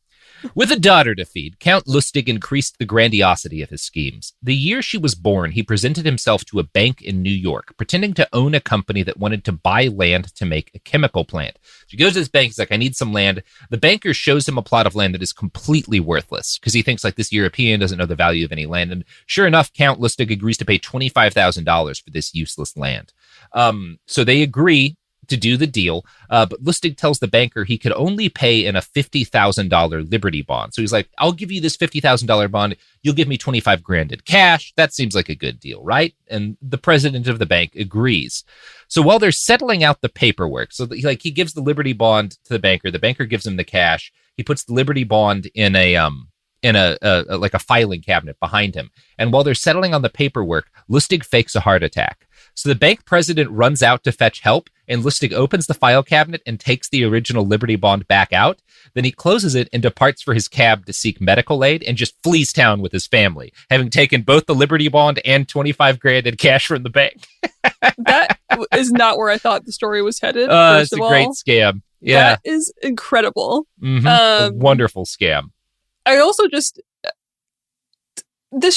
With a daughter to feed, Count Lustig increased the grandiosity of his schemes. The year she was born, he presented himself to a bank in New York, pretending to own a company that wanted to buy land to make a chemical plant. So he goes to this bank, he's like, I need some land. The banker shows him a plot of land that is completely worthless because he thinks like this European doesn't know the value of any land. And sure enough, Count Lustig agrees to pay $25,000 for this useless land. So they agree to do the deal, but Lustig tells the banker he could only pay in a $50,000 Liberty bond. So he's like, I'll give you this $50,000 bond. You'll give me $25,000 in cash. That seems like a good deal, right? And the president of the bank agrees. So while they're settling out the paperwork, so he gives the Liberty bond to the banker gives him the cash. He puts the Liberty bond in a filing cabinet behind him. And while they're settling on the paperwork, Lustig fakes a heart attack. So the bank president runs out to fetch help, and Lustig opens the file cabinet and takes the original Liberty bond back out. Then he closes it and departs for his cab to seek medical aid and just flees town with his family, having taken both the Liberty bond and $25,000 in cash from the bank. That is not where I thought the story was headed. It's a great scam. Yeah. That is incredible. A wonderful scam. I also this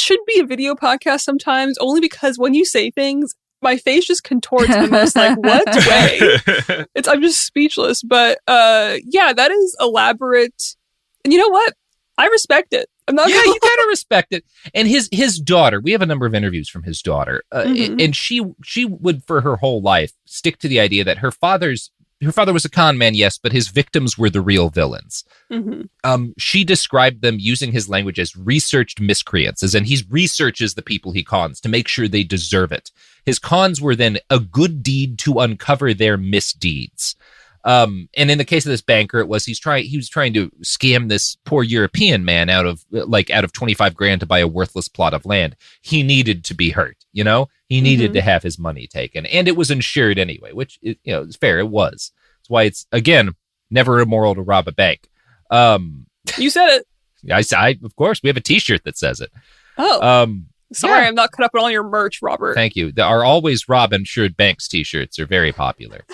should be a video podcast sometimes, only because when you say things, my face just contorts in the most what way? I'm just speechless. But yeah, that is elaborate. And you know what? I respect it. I'm not. Yeah, you gotta respect it. And his daughter. We have a number of interviews from his daughter, and she would for her whole life stick to the idea that her father was a con man, yes, but his victims were the real villains. She described them using his language as researched miscreants, as in he researches the people he cons to make sure they deserve it. His cons were then a good deed to uncover their misdeeds. And in the case of this banker, he was trying to scam this poor European man out of $25,000 to buy a worthless plot of land. He needed to be hurt, you know? He needed to have his money taken, and it was insured anyway, which is fair. It was. That's why it's again never immoral to rob a bank. You said it. I of course we have a T-shirt that says it. Oh, sorry, I'm not caught up on all your merch, Robert. Thank you. Our Always Rob Insured Banks T-shirts are very popular.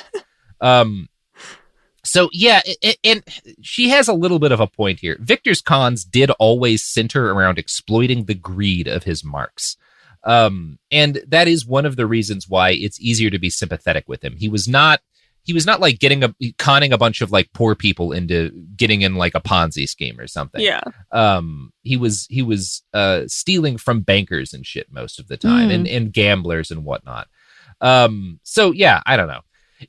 So yeah, and she has a little bit of a point here. Victor's cons did always center around exploiting the greed of his marks. And that is one of the reasons why it's easier to be sympathetic with him. He was not like conning a bunch of like poor people into getting in like a Ponzi scheme or something. Yeah. He was stealing from bankers and shit most of the time and gamblers and whatnot. So yeah, I don't know.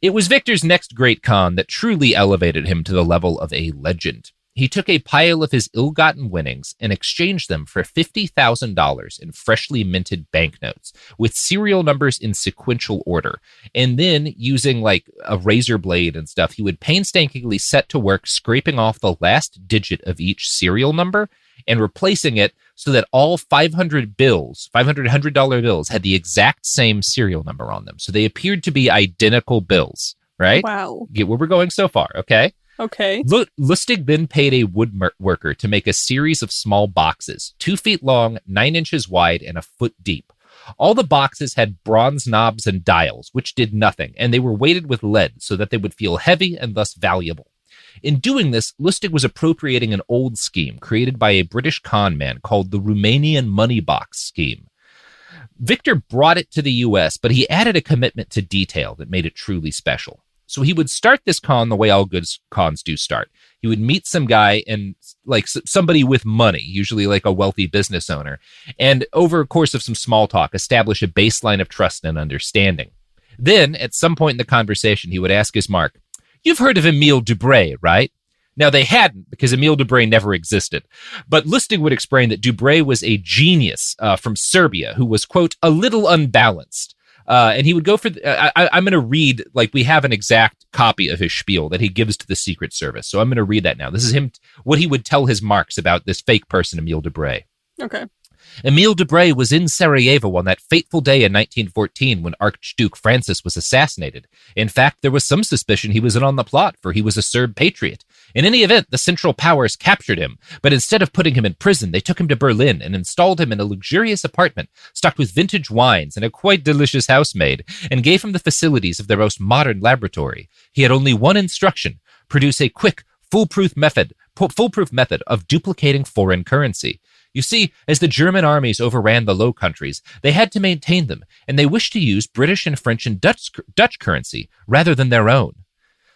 It was Victor's next great con that truly elevated him to the level of a legend. He took a pile of his ill-gotten winnings and exchanged them for $50,000 in freshly minted banknotes with serial numbers in sequential order. And then, using like a razor blade and stuff, he would painstakingly set to work scraping off the last digit of each serial number and replacing it so that all $500 bills had the exact same serial number on them. So they appeared to be identical bills, right? Wow. Get where we're going so far, okay? Okay. Lustig then paid a woodworker to make a series of small boxes, 2 feet long, 9 inches wide, and a foot deep. All the boxes had bronze knobs and dials, which did nothing, and they were weighted with lead so that they would feel heavy and thus valuable. In doing this, Lustig was appropriating an old scheme created by a British con man called the Romanian money box scheme. Victor brought it to the U.S., but he added a commitment to detail that made it truly special. So he would start this con the way all good cons do start. He would meet some guy and like somebody with money, usually like a wealthy business owner, and over a course of some small talk, establish a baseline of trust and understanding. Then, at some point in the conversation, he would ask his mark, "You've heard of Emile Dubray, right?" Now, they hadn't, because Emile Dubray never existed. But Lustig would explain that Dubray was a genius from Serbia who was, quote, a little unbalanced. And he would go for, I'm going to read, like, we have an exact copy of his spiel that he gives to the Secret Service. So I'm going to read that now. This is him, what he would tell his marks about this fake person, Emile Dubray. Okay. Emile Dubray was in Sarajevo on that fateful day in 1914 when Archduke Francis was assassinated. In fact, there was some suspicion he was in on the plot, for he was a Serb patriot. In any event, the Central Powers captured him, but instead of putting him in prison, they took him to Berlin and installed him in a luxurious apartment stocked with vintage wines and a quite delicious housemaid, and gave him the facilities of their most modern laboratory. He had only one instruction: produce a quick, foolproof method of duplicating foreign currency. You see, as the German armies overran the Low Countries, they had to maintain them, and they wished to use British and French and Dutch currency rather than their own.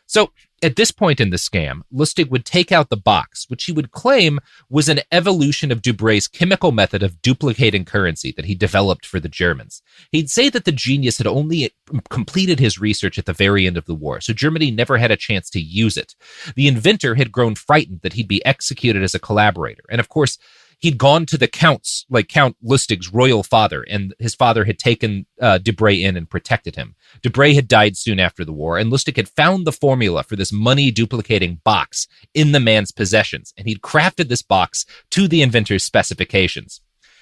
So, at this point in the scam, Lustig would take out the box, which he would claim was an evolution of Dubray's chemical method of duplicating currency that he developed for the Germans. He'd say that the genius had only completed his research at the very end of the war, so Germany never had a chance to use it. The inventor had grown frightened that he'd be executed as a collaborator, and of course, he'd gone to the counts, like Count Lustig's royal father, and his father had taken Dubray in and protected him. Dubray had died soon after the war, and Lustig had found the formula for this money-duplicating box in the man's possessions, and he'd crafted this box to the inventor's specifications.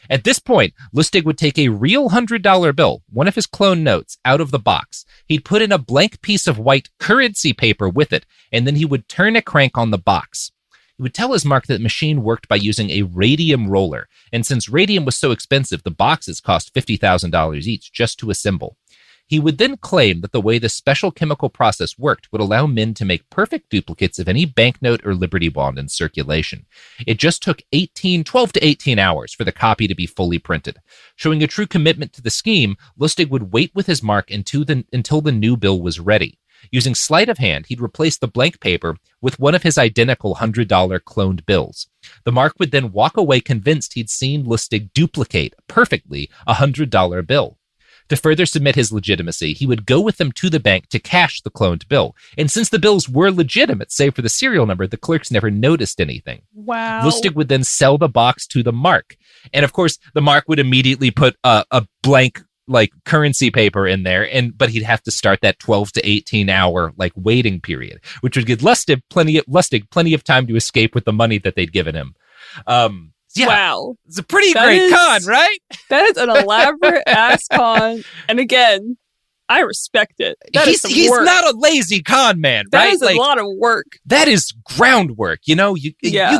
At this point, Lustig would take a real $100 bill, one of his clone notes, out of the box. He'd put in a blank piece of white currency paper with it, and then he would turn a crank on the box. He would tell his mark that the machine worked by using a radium roller, and since radium was so expensive, the boxes cost $50,000 each just to assemble. He would then claim that the way the special chemical process worked would allow men to make perfect duplicates of any banknote or Liberty Bond in circulation. It just took 12 to 18 hours for the copy to be fully printed. Showing a true commitment to the scheme, Lustig would wait with his mark until the new bill was ready. Using sleight of hand, he'd replace the blank paper with one of his identical $100 cloned bills. The mark would then walk away convinced he'd seen Lustig duplicate perfectly a $100 bill. To further submit his legitimacy, he would go with them to the bank to cash the cloned bill. And since the bills were legitimate, save for the serial number, the clerks never noticed anything. Wow. Lustig would then sell the box to the mark. And of course, the mark would immediately put a blank like currency paper in there, but he'd have to start that 12 to 18 hour like waiting period, which would give Lustig plenty of time to escape with the money that they'd given him. Yeah, wow, it's a pretty great con, right? That is an elaborate ass con, and again, I respect it. He's not a lazy con man, right? That is a lot of work. That is groundwork. You know, you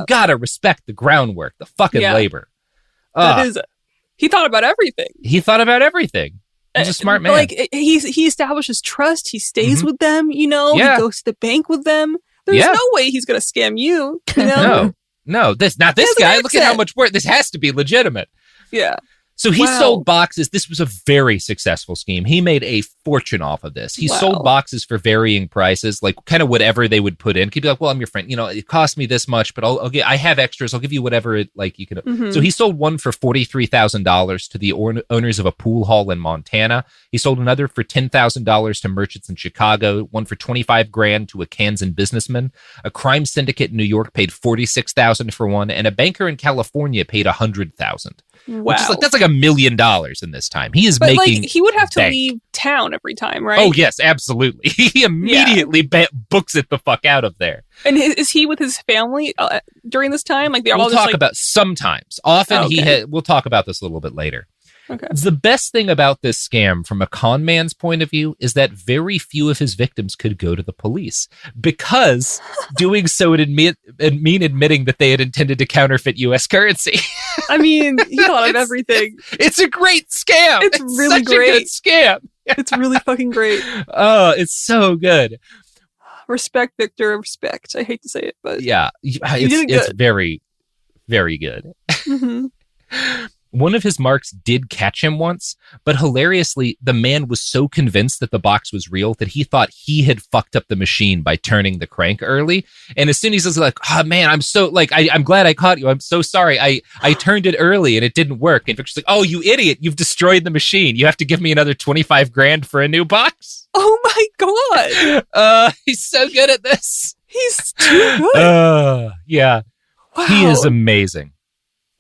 gotta respect the groundwork, the fucking labor. He thought about everything. He's a smart man. Like he establishes trust. He stays with them. You know, he goes to the bank with them. There's no way he's going to scam you. You know? No, this guy. Look at how much work. This has to be legitimate. Yeah. So he sold boxes. This was a very successful scheme. He made a fortune off of this. He sold boxes for varying prices, like kind of whatever they would put in. He'd be like, well, I'm your friend. You know, it cost me this much, but I have extras. I'll give you whatever you can. Mm-hmm. So he sold one for $43,000 to the owners of a pool hall in Montana. He sold another for $10,000 to merchants in Chicago, one for $25,000 to a Kansan businessman. A crime syndicate in New York paid $46,000 for one, and a banker in California paid $100,000. Wow. Which is that's like $1 million in this time. He is making. He would have to leave town every time, right? Oh yes, absolutely. He immediately books it the fuck out of there. And is he with his family during this time? Like we'll talk about sometimes. Often we'll talk about this a little bit later. Okay. The best thing about this scam from a con man's point of view is that very few of his victims could go to the police because doing so would mean admitting that they had intended to counterfeit U.S. currency. I mean, he thought of everything. It's a great scam. It's really such great. A good scam. It's really fucking great. Oh, it's so good. Respect, Victor. Respect. I hate to say it, but yeah, it's very, very good. Mm-hmm. One of his marks did catch him once, but hilariously, the man was so convinced that the box was real that he thought he had fucked up the machine by turning the crank early. And as soon as he was like, oh man, I'm glad I caught you. I'm so sorry. I turned it early and it didn't work. And Victor's like, oh, you idiot. You've destroyed the machine. You have to give me another 25 grand for a new box. Oh my God. He's so good at this. He's too good. Yeah. Wow. He is amazing.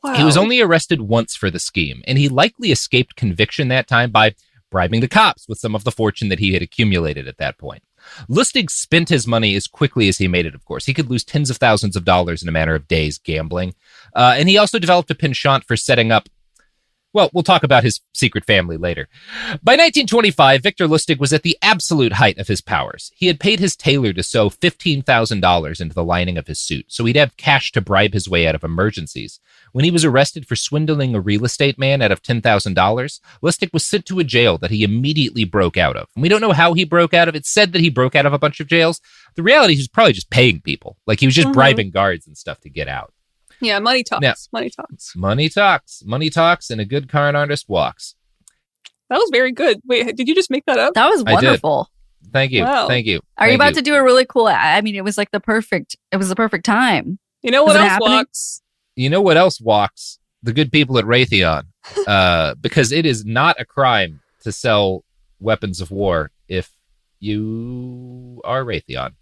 Wow. He was only arrested once for the scheme, and he likely escaped conviction that time by bribing the cops with some of the fortune that he had accumulated at that point. Lustig spent his money as quickly as he made it, of course. He could lose tens of thousands of dollars in a matter of days gambling. And he also developed a penchant for setting up, well, we'll talk about his secret family later. By 1925, Victor Lustig was at the absolute height of his powers. He had paid his tailor to sew $15,000 into the lining of his suit, so he'd have cash to bribe his way out of emergencies. When he was arrested for swindling a real estate man out of $10,000, Lustig was sent to a jail that he immediately broke out of. And we don't know how he broke out of it. It's said that he broke out of a bunch of jails. The reality is he was probably just paying people. Like, he was just bribing guards and stuff to get out. Yeah, money talks. Now, money talks. Money talks. Money talks, and a good con artist walks. That was very good. Wait, did you just make that up? That was wonderful. Thank you. Wow. Thank you. Are you about to do a really cool? I mean, it was like the perfect time. You know what Is it else happening? walks? You know what else walks? The good people at Raytheon. Because it is not a crime to sell weapons of war if you are Raytheon.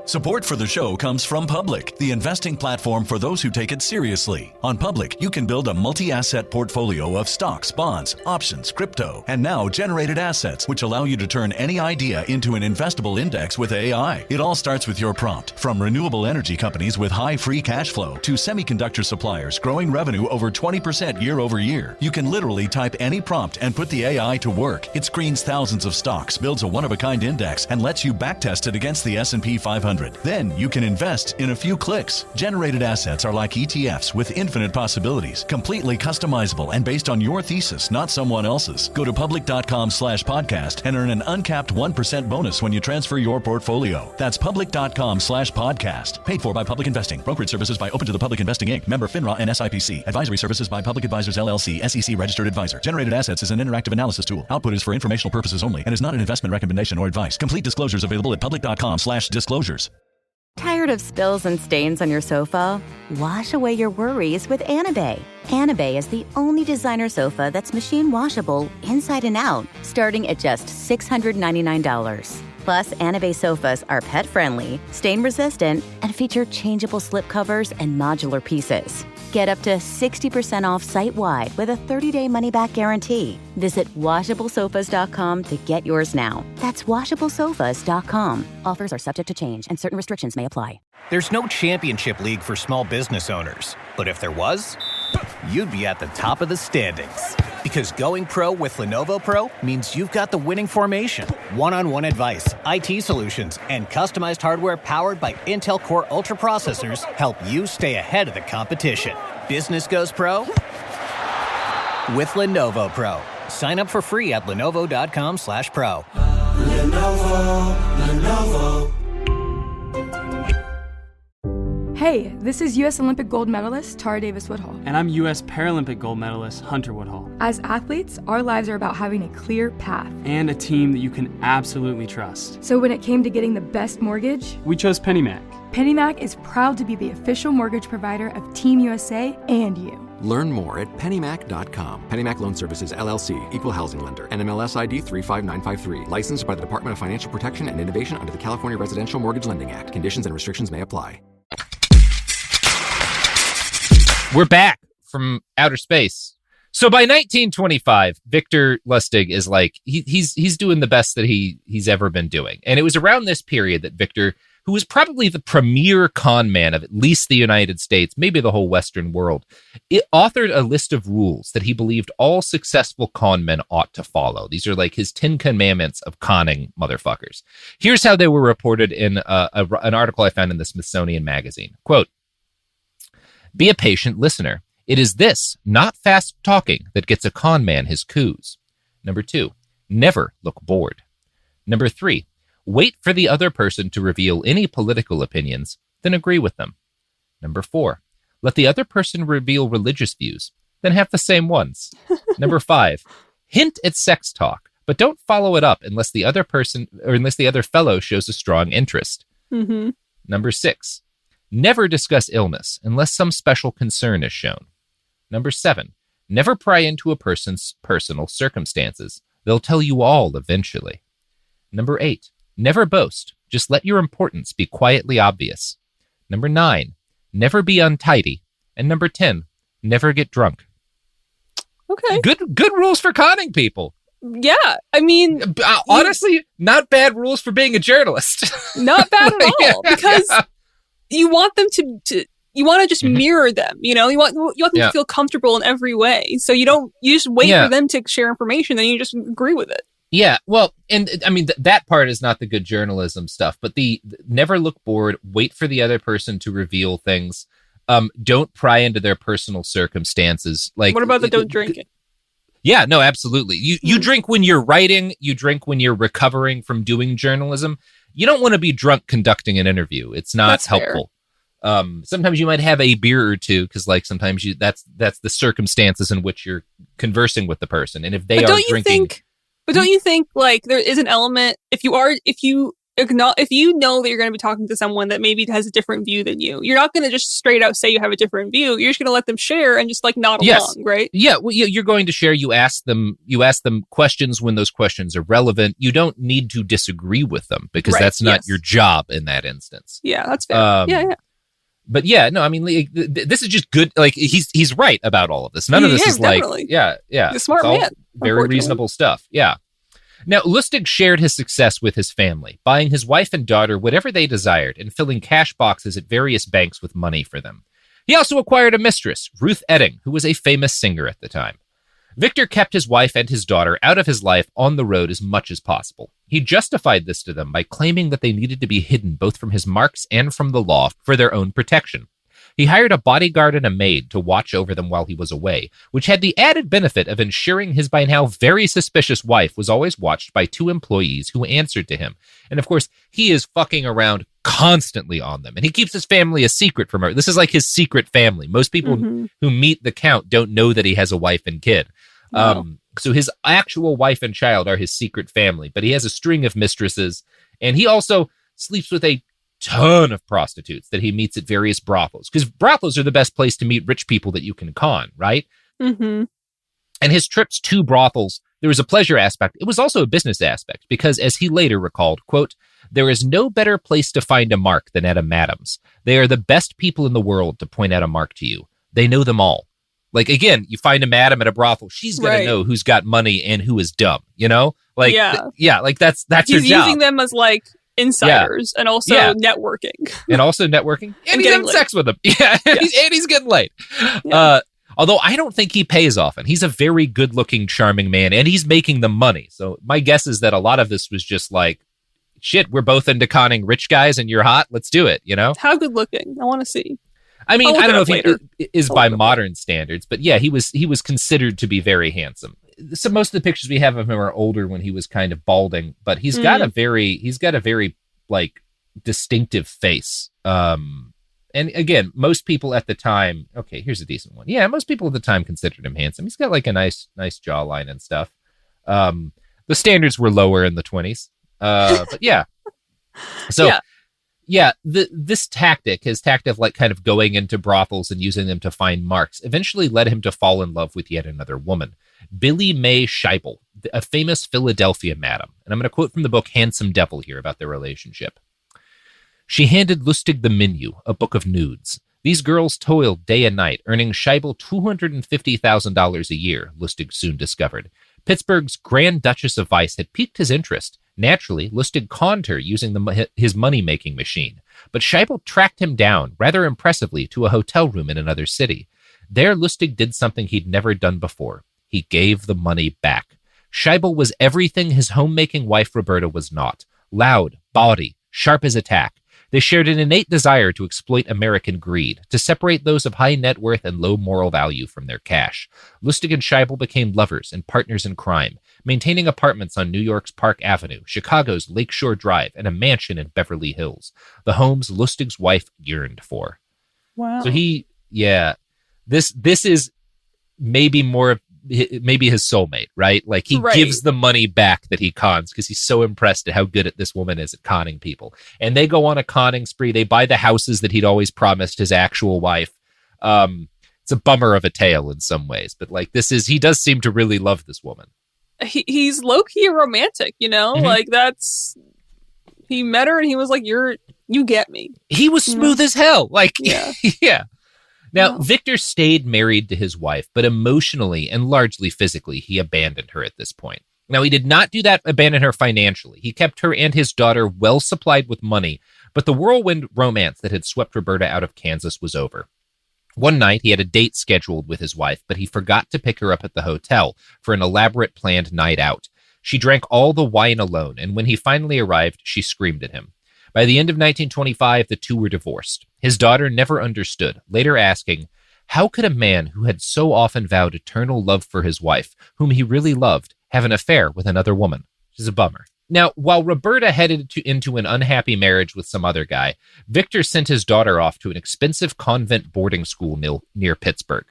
Support for the show comes from Public, the investing platform for those who take it seriously. On Public, you can build a multi-asset portfolio of stocks, bonds, options, crypto, and now generated assets, which allow you to turn any idea into an investable index with AI. It all starts with your prompt. From renewable energy companies with high free cash flow to semiconductor suppliers growing revenue over 20% year over year, you can literally type any prompt and put the AI to work. It screens thousands of stocks, builds a one-of-a-kind index, and lets you backtest it against the S&P 500. Then you can invest in a few clicks. Generated assets are like ETFs with infinite possibilities, completely customizable and based on your thesis, not someone else's. Go to public.com/podcast and earn an uncapped 1% bonus when you transfer your portfolio. That's public.com/podcast. Paid for by Public Investing. Brokerage services by Open to the Public Investing Inc. Member FINRA and SIPC. Advisory services by Public Advisors LLC, SEC registered advisor. Generated assets is an interactive analysis tool. Output is for informational purposes only and is not an investment recommendation or advice. Complete disclosures available at public.com/disclosures. Tired of spills and stains on your sofa? Wash away your worries with Anabay. Anabay is the only designer sofa that's machine washable inside and out, starting at just $699. Plus, Anabay sofas are pet-friendly, stain-resistant, and feature changeable slipcovers and modular pieces. Get up to 60% off site-wide with a 30-day money-back guarantee. Visit washablesofas.com to get yours now. That's washablesofas.com. Offers are subject to change, and certain restrictions may apply. There's no championship league for small business owners. But if there was, you'd be at the top of the standings. Because going pro with Lenovo Pro means you've got the winning formation. One-on-one advice, IT solutions, and customized hardware powered by Intel Core Ultra processors help you stay ahead of the competition. Business goes pro with Lenovo Pro. Sign up for free at lenovo.com/pro. Lenovo. Hey, this is U.S. Olympic gold medalist Tara Davis Woodhull. And I'm U.S. Paralympic gold medalist Hunter Woodhull. As athletes, our lives are about having a clear path. And a team that you can absolutely trust. So when it came to getting the best mortgage, we chose PennyMac. PennyMac is proud to be the official mortgage provider of Team USA and you. Learn more at pennymac.com. PennyMac Loan Services, LLC, Equal Housing Lender, NMLS ID 35953. Licensed by the Department of Financial Protection and Innovation under the California Residential Mortgage Lending Act. Conditions and restrictions may apply. We're back from outer space. So by 1925, Victor Lustig is like, he's doing the best that he's ever been doing. And it was around this period that Victor, who was probably the premier con man of at least the United States, maybe the whole Western world, it authored a list of rules that he believed all successful con men ought to follow. These are like his 10 commandments of conning motherfuckers. Here's how they were reported in an article I found in the Smithsonian Magazine. Quote, "Be a patient listener. It is this, not fast talking, that gets a con man his coups. Number 2, never look bored. Number 3, wait for the other person to reveal any political opinions, then agree with them. Number 4, Let the other person reveal religious views, then have the same ones. Number 5, hint at sex talk, but don't follow it up unless the other person or unless the other fellow shows a strong interest. Mm-hmm. Number 6, never discuss illness unless some special concern is shown. Number 7, never pry into a person's personal circumstances. They'll tell you all eventually. Number 8, never boast. Just let your importance be quietly obvious. Number 9, never be untidy. And number 10, never get drunk. Okay. Good rules for conning people. Yeah. I mean, honestly, not bad rules for being a journalist. Not bad at all. Because you want them to you want to just mirror them, you know? You want them to feel comfortable in every way. So you just wait for them to share information, then you just agree with it. Yeah, well, and I mean, that part is not the good journalism stuff, but the never look bored, wait for the other person to reveal things. Don't pry into their personal circumstances. Like, what about the don't drink it? Yeah, no, absolutely. You drink when you're writing, you drink when you're recovering from doing journalism. You don't want to be drunk conducting an interview. It's not helpful. Sometimes you might have a beer or two because, like, sometimes that's the circumstances in which you're conversing with the person, and if they are drinking. But don't you think, like, there is an element, if you know that you're going to be talking to someone that maybe has a different view than you, you're not going to just straight out say you have a different view. You're just going to let them share and just, like, nod along, right? Yeah, well, you're going to share. You ask them questions when those questions are relevant. You don't need to disagree with them because that's not your job in that instance. Yeah, that's fair. Yeah. But yeah, no, I mean, like, this is just good. Like, he's right about all of this. None of this is definitely. Yeah. He's a smart man. Very reasonable stuff. Yeah. Now, Lustig shared his success with his family, buying his wife and daughter whatever they desired and filling cash boxes at various banks with money for them. He also acquired a mistress, Ruth Edding, who was a famous singer at the time. Victor kept his wife and his daughter out of his life on the road as much as possible. He justified this to them by claiming that they needed to be hidden both from his marks and from the law for their own protection. He hired a bodyguard and a maid to watch over them while he was away, which had the added benefit of ensuring his by now very suspicious wife was always watched by 2 employees who answered to him. And of course, he is fucking around constantly on them, and he keeps his family a secret from her. This is like his secret family. Most people who meet the Count don't know that he has a wife and kid. No. So his actual wife and child are his secret family, but he has a string of mistresses, and he also sleeps with a ton of prostitutes that he meets at various brothels, because brothels are the best place to meet rich people that you can con, right? Mm-hmm. And his trips to brothels, there was a pleasure aspect. It was also a business aspect, because as he later recalled, quote, "There is no better place to find a mark than at a madam's. They are the best people in the world to point out a mark to you. They know them all. Like, again, you find a madam at a brothel, she's going to know who's got money and who is dumb, you know? Like, like that's your job. He's using them as, like, insiders and also networking. And also networking. And he's having sex with them. Yeah. And he's getting laid. Yeah. Although I don't think he pays often. He's a very good-looking, charming man, and he's making the money. So my guess is that a lot of this was just like, shit, we're both into conning rich guys and you're hot. Let's do it, you know? How good looking? I want to see. I mean, I don't know if he is by modern standards, but yeah, he was considered to be very handsome. So most of the pictures we have of him are older when he was kind of balding, but he's got a very like distinctive face. And again, most people at the time, okay, here's a decent one. Yeah, most people at the time considered him handsome. He's got like a nice jawline and stuff. The standards were lower in the 20s. But yeah. So this tactic, his tactic of like kind of going into brothels and using them to find marks, eventually led him to fall in love with yet another woman, Billie Mae Scheibel, a famous Philadelphia madam. And I'm going to quote from the book Handsome Devil here about their relationship. "She handed Lustig the menu, a book of nudes. These girls toiled day and night, earning Scheibel $250,000 a year, Lustig soon discovered. Pittsburgh's Grand Duchess of Vice had piqued his interest. Naturally, Lustig conned her using his money-making machine, but Scheibel tracked him down, rather impressively, to a hotel room in another city. There, Lustig did something he'd never done before. He gave the money back. Scheibel was everything his homemaking wife Roberta was not. Loud, bawdy, sharp as a tack. They shared an innate desire to exploit American greed, to separate those of high net worth and low moral value from their cash. Lustig and Scheibel became lovers and partners in crime, maintaining apartments on New York's Park Avenue, Chicago's Lakeshore Drive, and a mansion in Beverly Hills, the homes Lustig's wife yearned for." Wow. So he yeah. This is maybe maybe his soulmate, right? Like he gives the money back that he cons because he's so impressed at how good at this woman is at conning people. And they go on a conning spree. They buy the houses that he'd always promised his actual wife. It's a bummer of a tale in some ways, but like he does seem to really love this woman. He's low-key a romantic, you know? Like he met her and he was like, you get me. He was smooth as hell. Like, yeah. yeah. Now, Victor stayed married to his wife, but emotionally and largely physically, he abandoned her at this point. Now, he did not abandon her financially. He kept her and his daughter well supplied with money, but the whirlwind romance that had swept Roberta out of Kansas was over. One night, he had a date scheduled with his wife, but he forgot to pick her up at the hotel for an elaborate planned night out. She drank all the wine alone, and when he finally arrived, she screamed at him. By the end of 1925, the two were divorced. His daughter never understood, later asking, how could a man who had so often vowed eternal love for his wife, whom he really loved, have an affair with another woman? Which is a bummer. Now, while Roberta headed into an unhappy marriage with some other guy, Victor sent his daughter off to an expensive convent boarding school near Pittsburgh.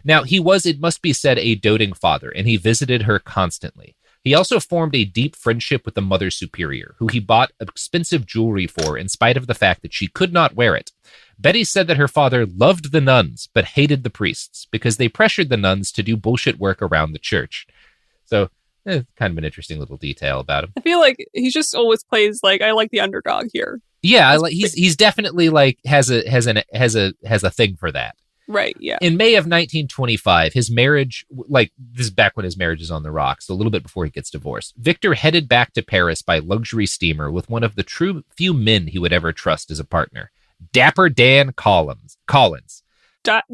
Now, he was, it must be said, a doting father, and he visited her constantly. He also formed a deep friendship with the Mother Superior, who he bought expensive jewelry for in spite of the fact that she could not wear it. Betty said that her father loved the nuns, but hated the priests because they pressured the nuns to do bullshit work around the church. So, kind of an interesting little detail about him. I feel like he just always plays like, I like the underdog here. Yeah, he's definitely like has a thing for that. Right, yeah. In May of 1925, his marriage, like this is back when his marriage is on the rocks, a little bit before he gets divorced, Victor headed back to Paris by luxury steamer with one of the few men he would ever trust as a partner, Dapper Dan Collins.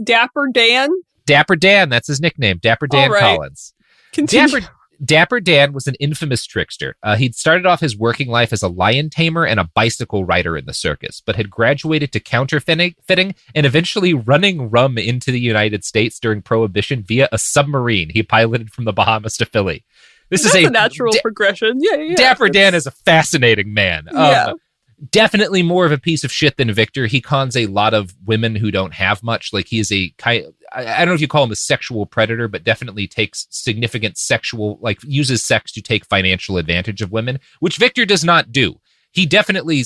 Dapper Dan? Dapper Dan, that's his nickname, Dapper Dan Collins. Continue. Dapper Dan was an infamous trickster. He'd started off his working life as a lion tamer and a bicycle rider in the circus, but had graduated to counterfeiting and eventually running rum into the United States during Prohibition via a submarine he piloted from the Bahamas to Philly. That's a natural progression. Yeah. Dapper Dan is a fascinating man. Definitely more of a piece of shit than Victor. He cons a lot of women who don't have much. Like he is I don't know if you call him a sexual predator, but definitely takes significant uses sex to take financial advantage of women, which Victor does not do. He definitely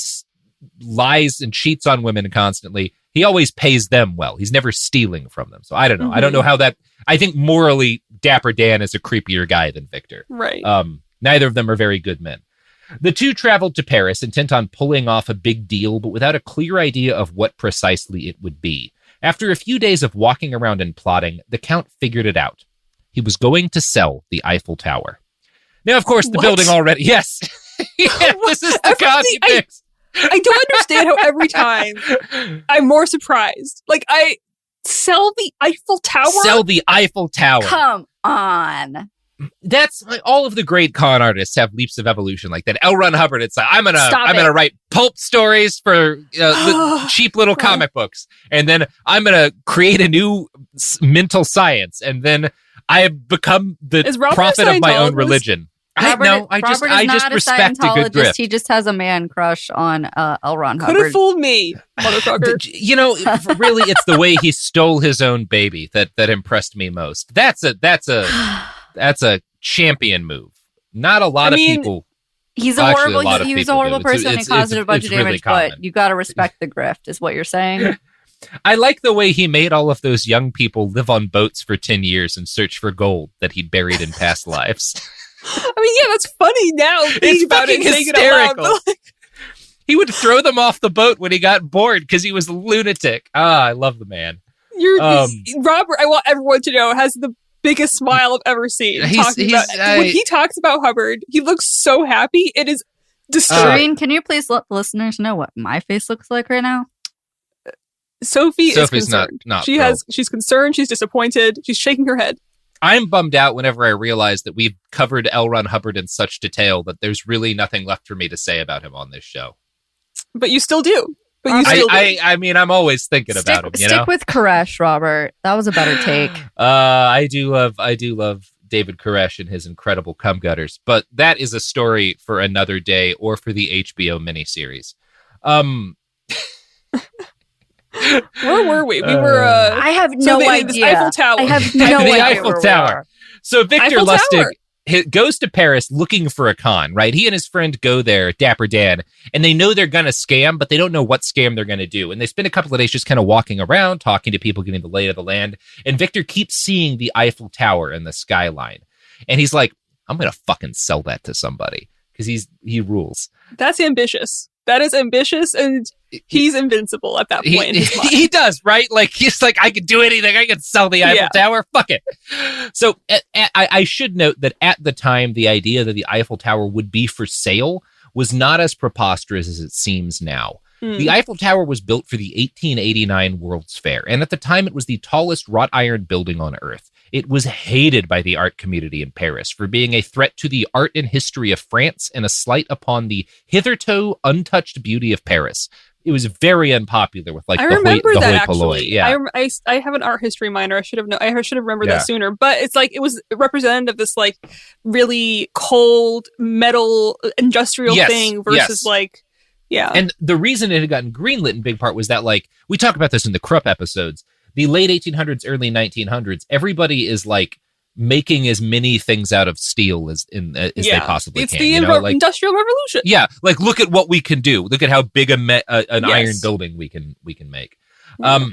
lies and cheats on women constantly. He always pays them well. He's never stealing from them. So I don't know. I don't know how that, I think morally Dapper Dan is a creepier guy than Victor. Right. Neither of them are very good men. The two traveled to Paris, intent on pulling off a big deal, but without a clear idea of what precisely it would be. After a few days of walking around and plotting, the Count figured it out. He was going to sell the Eiffel Tower. Now, of course, the building already... Yes. This is the con he picks. I don't understand how every time I'm more surprised. Like, sell the Eiffel Tower? Sell the Eiffel Tower. Come on. That's like all of the great con artists have leaps of evolution like that. L. Ron Hubbard, it's like I'm gonna write pulp stories for cheap little comic books, and then I'm gonna create a new mental science, and then I become the prophet of my own religion. I just respect a good grift. He just has a man crush on L. Ron Hubbard. Could have fooled me, motherfucker. Really, it's the way he stole his own baby that impressed me most. That's a champion move. Not a lot of people. He's a horrible person and he caused a bunch of damage, but you got to respect the grift, is what you're saying. I like the way he made all of those young people live on boats for 10 years and search for gold that he'd buried in past lives. I mean, yeah, that's funny now. It's fucking hysterical. He would throw them off the boat when he got bored because he was a lunatic. I love the man. Robert, I want everyone to know, has the biggest smile I've ever seen. When he talks about Hubbard, he looks so happy. It is disturbing. Shereen, can you please let the listeners know what my face looks like right now? Sophie's is concerned. She's concerned. She's disappointed. She's shaking her head. I'm bummed out whenever I realize that we've covered L. Ron Hubbard in such detail that there's really nothing left for me to say about him on this show. But you still do. I mean, I'm always thinking about him. Stick with Koresh, Robert. That was a better take. I do love David Koresh and his incredible cum gutters, but that is a story for another day or for the HBO miniseries. Where were we? We were. I have no idea. This Eiffel Tower. I have no The idea. Eiffel where we Tower. are. So Victor Eiffel Lustig Tower. goes to Paris looking for a con, right? He and his friend go there, Dapper Dan, and they know they're going to scam, but they don't know what scam they're going to do. And they spend a couple of days just kind of walking around, talking to people, getting the lay of the land. And Victor keeps seeing the Eiffel Tower and the skyline. And he's like, I'm going to fucking sell that to somebody because he rules. That's ambitious. That is ambitious, and he's invincible at that point in his mind. He does, right? Like, he's like, I can do anything. I can sell the Eiffel Tower. Fuck it. So I should note that at the time, the idea that the Eiffel Tower would be for sale was not as preposterous as it seems now. The Eiffel Tower was built for the 1889 World's Fair, and at the time, it was the tallest wrought iron building on Earth. It was hated by the art community in Paris for being a threat to the art and history of France and a slight upon the hitherto untouched beauty of Paris. It was very unpopular with like I the remember hoi that polloi. actually. Yeah. I have an art history minor. I should have remembered that sooner. But it's like it was representative of this like really cold metal industrial thing versus like. Yeah. And the reason it had gotten greenlit in big part was that, like, we talk about this in the Krupp episodes, the late 1800s, early 1900s, everybody is, like, making as many things out of steel as they possibly it's can. the Industrial Revolution. Yeah, like, look at what we can do. Look at how big an iron building we can make. Yeah.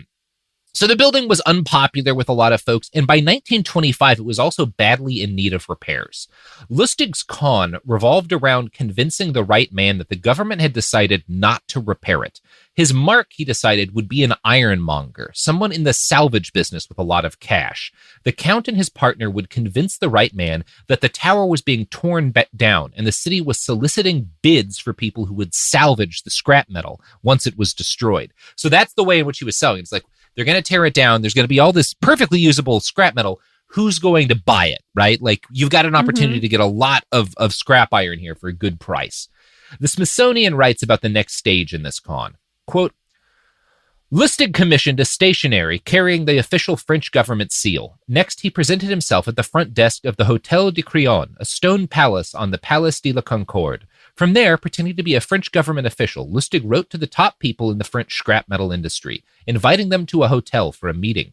So the building was unpopular with a lot of folks, and by 1925, it was also badly in need of repairs. Lustig's con revolved around convincing the right man that the government had decided not to repair it. His mark, he decided, would be an ironmonger, someone in the salvage business with a lot of cash. The Count and his partner would convince the right man that the tower was being torn down, and the city was soliciting bids for people who would salvage the scrap metal once it was destroyed. So that's the way in which he was selling. It's like, they're going to tear it down. There's going to be all this perfectly usable scrap metal. Who's going to buy it, right? Like, you've got an opportunity to get a lot of scrap iron here for a good price. The Smithsonian writes about the next stage in this con. Quote, Lustig commissioned a stationery carrying the official French government seal. Next, he presented himself at the front desk of the Hôtel de Crillon, a stone palace on the Place de la Concorde. From there, pretending to be a French government official, Lustig wrote to the top people in the French scrap metal industry, inviting them to a hotel for a meeting.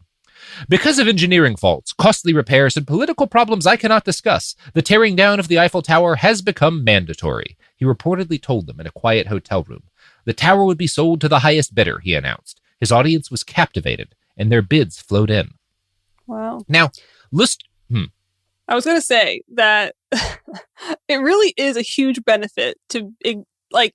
Because of engineering faults, costly repairs, and political problems I cannot discuss, the tearing down of the Eiffel Tower has become mandatory, he reportedly told them in a quiet hotel room. The tower would be sold to the highest bidder, he announced. His audience was captivated, and their bids flowed in. Wow. Now, I was going to say that it really is a huge benefit to, like,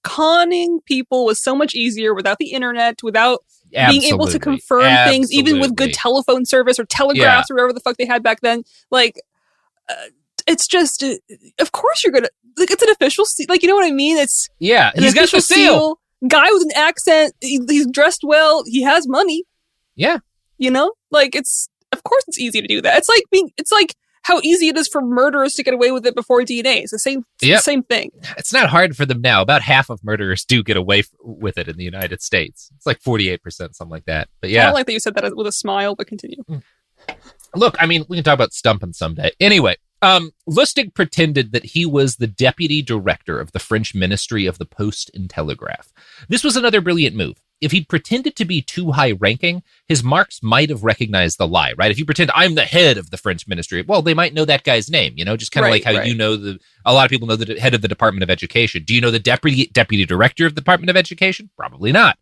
conning people was so much easier without the internet, without being able to confirm things, even with good telephone service or telegraphs or whatever the fuck they had back then. Like, it's just, of course you're going to, like, it's an official seal. Like, you know what I mean? It's he's got the seal. Guy with an accent. He's dressed well. He has money. Yeah. You know, like, of course it's easy to do that. It's like how easy it is for murderers to get away with it before DNA. It's the same thing. It's not hard for them now. About half of murderers do get away with it in the United States. It's like 48%, something like that. But yeah. I don't like that you said that with a smile, but continue. Look, I mean, we can talk about stumping someday. Anyway, Lustig pretended that he was the deputy director of the French Ministry of the Post and Telegraph. This was another brilliant move. If he'd pretended to be too high-ranking, his marks might have recognized the lie, right? If you pretend, I'm the head of the French ministry, well, they might know that guy's name, you know, just kind of like how you know a lot of people know the head of the Department of Education. Do you know the deputy director of the Department of Education? Probably not.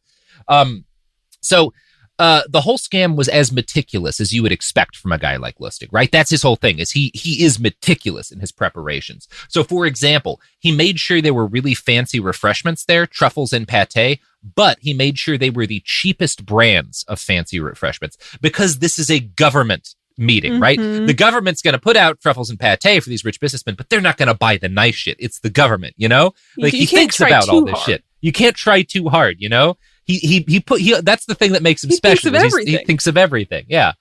So the whole scam was as meticulous as you would expect from a guy like Lustig, right? That's his whole thing, is he is meticulous in his preparations. So, for example, he made sure there were really fancy refreshments there, truffles and pate, but he made sure they were the cheapest brands of fancy refreshments because this is a government meeting, right? The government's going to put out truffles and pate for these rich businessmen, but they're not going to buy the nice shit. It's the government, you know? Like, he thinks about all this shit. You can't try too hard, you know? He that's the thing that makes him special. He thinks of everything. Yeah.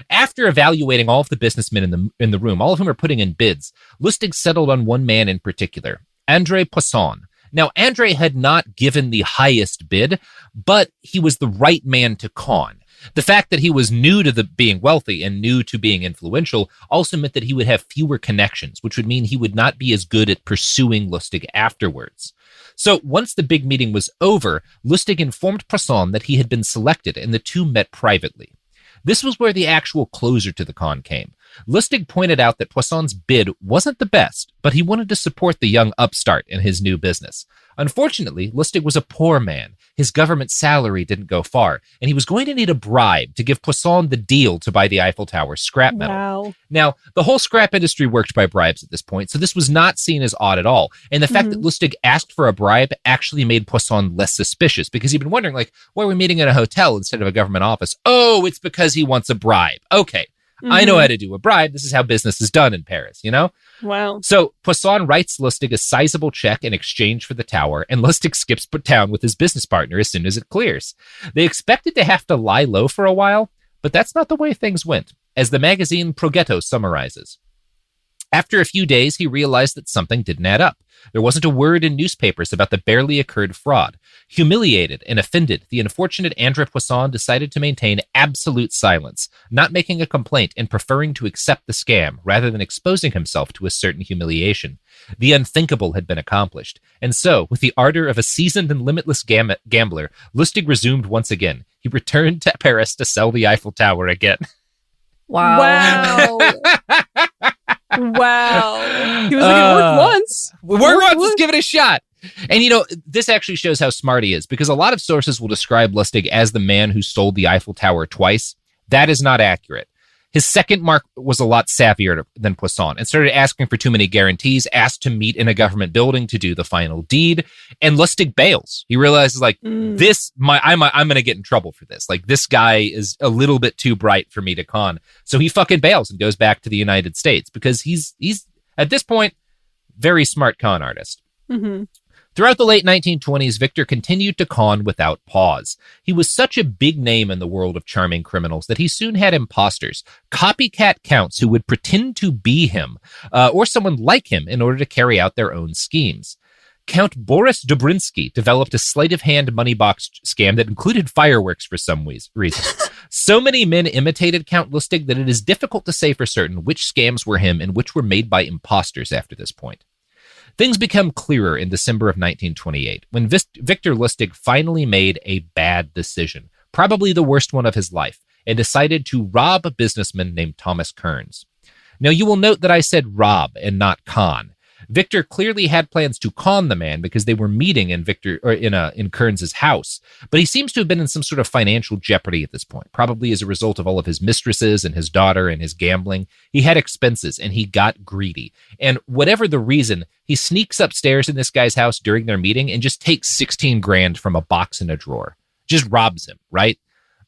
After evaluating all of the businessmen in the room, all of whom are putting in bids, Lustig settled on one man in particular, André Poisson. Now, André had not given the highest bid, but he was the right man to con. The fact that he was new to being wealthy and new to being influential also meant that he would have fewer connections, which would mean he would not be as good at pursuing Lustig afterwards. So once the big meeting was over, Lustig informed Poisson that he had been selected, and the two met privately. This was where the actual closer to the con came. Lustig pointed out that Poisson's bid wasn't the best, but he wanted to support the young upstart in his new business. Unfortunately, Lustig was a poor man. His government salary didn't go far, and he was going to need a bribe to give Poisson the deal to buy the Eiffel Tower scrap metal. Wow. Now, the whole scrap industry worked by bribes at this point, so this was not seen as odd at all. And the fact that Lustig asked for a bribe actually made Poisson less suspicious, because he'd been wondering, like, why are we meeting in a hotel instead of a government office? Oh, it's because he wants a bribe. Okay. I know how to do a bribe. This is how business is done in Paris, you know? Wow. So Poisson writes Lustig a sizable check in exchange for the tower, and Lustig skips town with his business partner as soon as it clears. They expected to have to lie low for a while, but that's not the way things went, as the magazine Progetto summarizes. After a few days, he realized that something didn't add up. There wasn't a word in newspapers about the barely occurred fraud. Humiliated and offended, the unfortunate André Poisson decided to maintain absolute silence, not making a complaint and preferring to accept the scam rather than exposing himself to a certain humiliation. The unthinkable had been accomplished, and so, with the ardor of a seasoned and limitless gambler, Lustig resumed once again. He returned to Paris to sell the Eiffel Tower again. Wow. Wow. He was like, it worked once. Let's give it a shot. And, you know, this actually shows how smart he is, because a lot of sources will describe Lustig as the man who sold the Eiffel Tower twice. That is not accurate. His second mark was a lot savvier than Poisson and started asking for too many guarantees, asked to meet in a government building to do the final deed, and Lustig bails. He realizes, like, I'm going to get in trouble for this. Like, this guy is a little bit too bright for me to con. So he fucking bails and goes back to the United States, because he's at this point, very smart con artist. Mm-hmm. Throughout the late 1920s, Victor continued to con without pause. He was such a big name in the world of charming criminals that he soon had imposters, copycat counts who would pretend to be him or someone like him in order to carry out their own schemes. Count Boris Dobrinsky developed a sleight-of-hand money box scam that included fireworks for some reason. So many men imitated Count Lustig that it is difficult to say for certain which scams were him and which were made by imposters after this point. Things become clearer in December of 1928, when Victor Lustig finally made a bad decision, probably the worst one of his life, and decided to rob a businessman named Thomas Kearns. Now, you will note that I said rob and not con. Victor clearly had plans to con the man because they were meeting in Kearns's house, but he seems to have been in some sort of financial jeopardy at this point, probably as a result of all of his mistresses and his daughter and his gambling. He had expenses and he got greedy. And whatever the reason, he sneaks upstairs in this guy's house during their meeting and just takes 16 grand from a box in a drawer. Just robs him, right?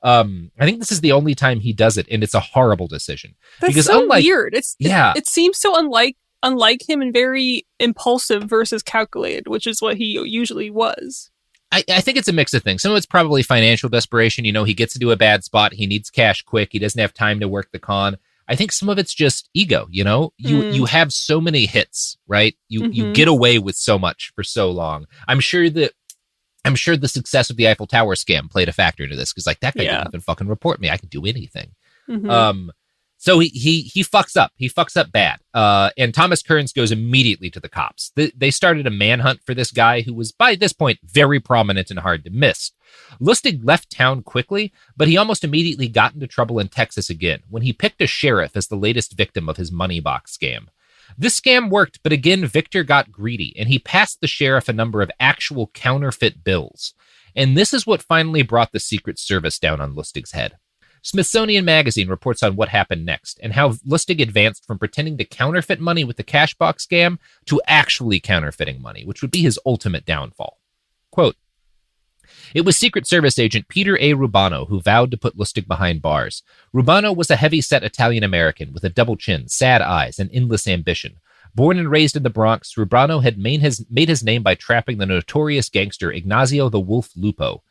I think this is the only time he does it, and it's a horrible decision. That's because so weird. It seems so unlike him and very impulsive versus calculated, which is what he usually was. I think it's a mix of things. Some of it's probably financial desperation. You know, he gets into a bad spot. He needs cash quick. He doesn't have time to work the con. I think some of it's just ego. You know, you have so many hits, right? You get away with so much for so long. I'm sure the success of the Eiffel Tower scam played a factor into this, because, like, that guy didn't even fucking report me. I can do anything. So he fucks up. He fucks up bad. And Thomas Kearns goes immediately to the cops. They started a manhunt for this guy who was, by this point, very prominent and hard to miss. Lustig left town quickly, but he almost immediately got into trouble in Texas again when he picked a sheriff as the latest victim of his money box scam. This scam worked, but again, Victor got greedy, and he passed the sheriff a number of actual counterfeit bills. And this is what finally brought the Secret Service down on Lustig's head. Smithsonian Magazine reports on what happened next and how Lustig advanced from pretending to counterfeit money with the cash box scam to actually counterfeiting money, which would be his ultimate downfall. Quote, "It was Secret Service agent Peter A. Rubano who vowed to put Lustig behind bars. Rubano was a heavy-set Italian-American with a double chin, sad eyes, and endless ambition. Born and raised in the Bronx, Rubano had made his name by trapping the notorious gangster Ignazio the Wolf Lupo.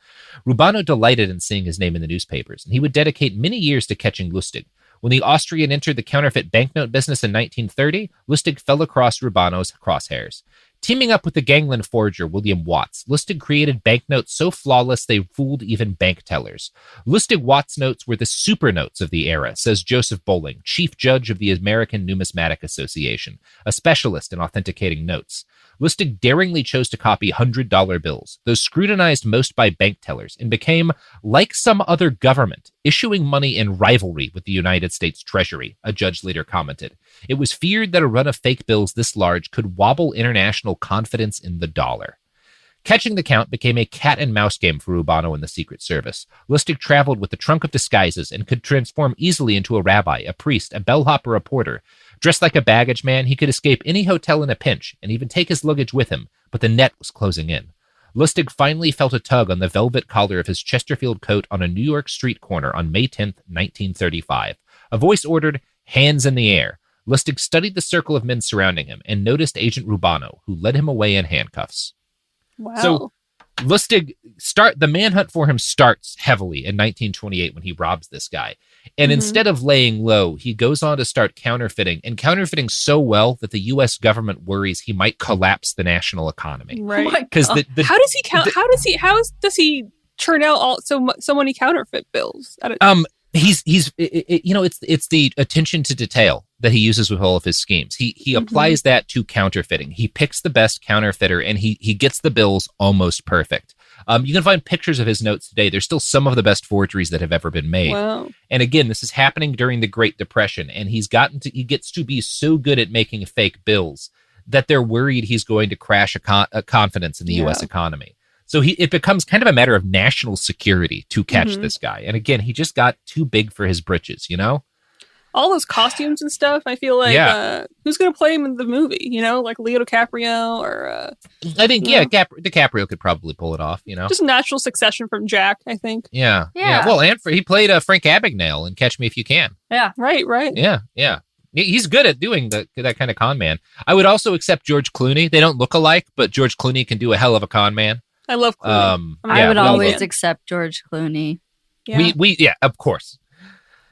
Rubano delighted in seeing his name in the newspapers, and he would dedicate many years to catching Lustig. When the Austrian entered the counterfeit banknote business in 1930, Lustig fell across Rubano's crosshairs. Teaming up with the gangland forger William Watts, Lustig created banknotes so flawless they fooled even bank tellers. Lustig-Watts notes were the super notes of the era, says Joseph Bowling, chief judge of the American Numismatic Association, a specialist in authenticating notes. Lustig daringly chose to copy $100 bills, those scrutinized most by bank tellers, and became, like some other government, issuing money in rivalry with the United States Treasury, a judge later commented. It was feared that a run of fake bills this large could wobble international confidence in the dollar. Catching the count became a cat-and-mouse game for Urbano and the Secret Service. Lustig traveled with the trunk of disguises and could transform easily into a rabbi, a priest, a bellhop, or a porter. Dressed like a baggage man, he could escape any hotel in a pinch and even take his luggage with him, but the net was closing in. Lustig finally felt a tug on the velvet collar of his Chesterfield coat on a New York street corner on May 10th, 1935. A voice ordered, "Hands in the air." Lustig studied the circle of men surrounding him and noticed Agent Rubano, who led him away in handcuffs. Wow. So Lustig the manhunt for him starts heavily in 1928 when he robs this guy. And instead of laying low, he goes on to start counterfeiting so well that the U.S. government worries he might collapse the national economy. Right. Because how does he count? How does he churn out so many counterfeit bills? It's the attention to detail that he uses with all of his schemes. He applies that to counterfeiting. He picks the best counterfeiter and he gets the bills almost perfect. You can find pictures of his notes today. There's still some of the best forgeries that have ever been made. Wow. And again, this is happening during the Great Depression, and he gets to be so good at making fake bills that they're worried he's going to crash a confidence in the U.S. economy. So it becomes kind of a matter of national security to catch this guy. And again, he just got too big for his britches, you know? All those costumes and stuff, I feel like, who's going to play him in the movie? You know, like Leo DiCaprio or... I think, DiCaprio could probably pull it off, you know? Just natural succession from Jack, I think. Yeah. Well, and he played Frank Abagnale in Catch Me If You Can. Yeah. Right. Yeah. He's good at doing that kind of con man. I would also accept George Clooney. They don't look alike, but George Clooney can do a hell of a con man. I love Clooney. I would always accept George Clooney. Yeah. We of course.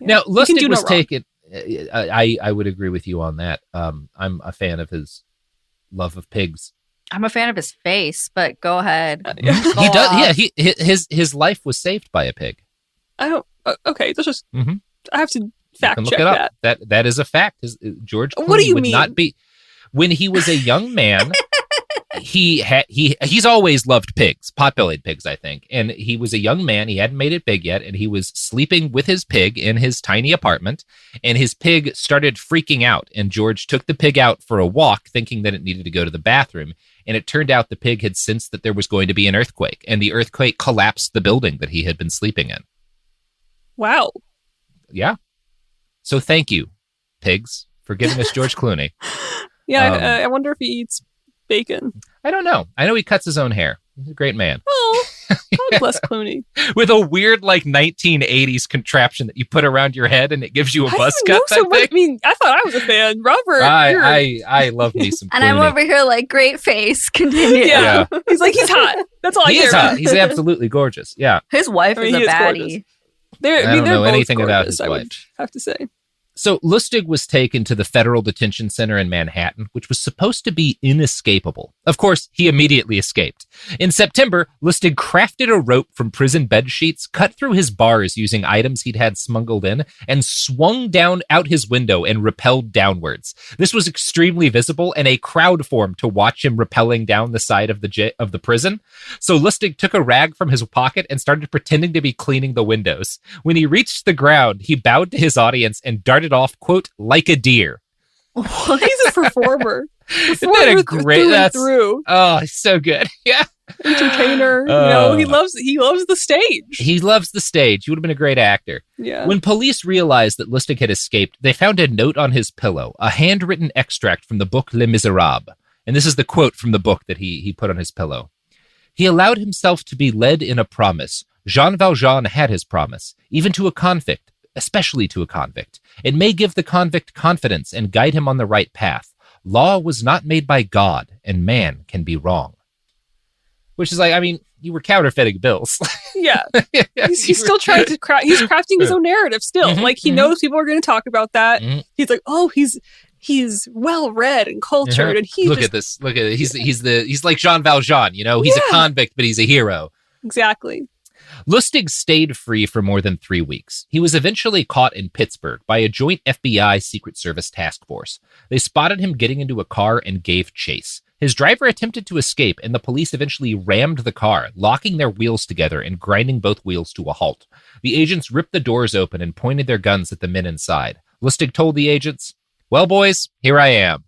Yeah. Now, Lustig was taken. I would agree with you on that. I'm a fan of his love of pigs. I'm a fan of his face, but go ahead. He does. Yeah, his life was saved by a pig. I don't. Okay, that's just. I have to fact check look it up. That is a fact. George Clooney what do you would mean? Not be when he was a young man. He's always loved pigs, pot-bellied pigs, I think. And he was a young man. He hadn't made it big yet. And he was sleeping with his pig in his tiny apartment. And his pig started freaking out. And George took the pig out for a walk, thinking that it needed to go to the bathroom. And it turned out the pig had sensed that there was going to be an earthquake. And the earthquake collapsed the building that he had been sleeping in. Wow. Yeah. So thank you, pigs, for giving us George Clooney. Yeah, I wonder if he eats bacon. I don't know. I know he cuts his own hair. He's a great man. Oh, God bless Clooney. With a weird, 1980s contraption that you put around your head and it gives you a buzz cut. I mean, I thought I was a fan. Robert. I love me some Clooney. And I'm over here great face. Continue. Yeah. He's he's hot. That's all I hear. He is hot. He's absolutely gorgeous. Yeah. His wife is a baddie. I don't know anything about his wife. I would have to say. So Lustig was taken to the Federal Detention Center in Manhattan, which was supposed to be inescapable. Of course, he immediately escaped. In September, Lustig crafted a rope from prison bed sheets, cut through his bars using items he'd had smuggled in, and swung down out his window and rappelled downwards. This was extremely visible, and a crowd formed to watch him rappelling down the side of the prison. So Lustig took a rag from his pocket and started pretending to be cleaning the windows. When he reached the ground, he bowed to his audience and darted off, quote, like a deer. He's a performer. Isn't that a great through? Oh, so good. Yeah. Entertainer. He loves the stage. He loves the stage. He would have been a great actor. Yeah. When police realized that Lustig had escaped, they found a note on his pillow, a handwritten extract from the book Les Miserables. And this is the quote from the book that he put on his pillow. He allowed himself to be led in a promise. Jean Valjean had his promise, even to a convict, especially to a convict. It may give the convict confidence and guide him on the right path. Law was not made by God, and man can be wrong. Which is you were counterfeiting bills. Yeah. He's still trying to he's crafting his own narrative still. He knows people are going to talk about that. He's like, oh, he's well read and cultured, and look at this. He's like Jean Valjean, he's a convict, but he's a hero. Exactly. Lustig stayed free for more than 3 weeks. He was eventually caught in Pittsburgh by a joint FBI Secret Service task force. They spotted him getting into a car and gave chase. His driver attempted to escape, and the police eventually rammed the car, locking their wheels together and grinding both wheels to a halt. The agents ripped the doors open and pointed their guns at the men inside. Lustig told the agents, "Well, boys, here I am."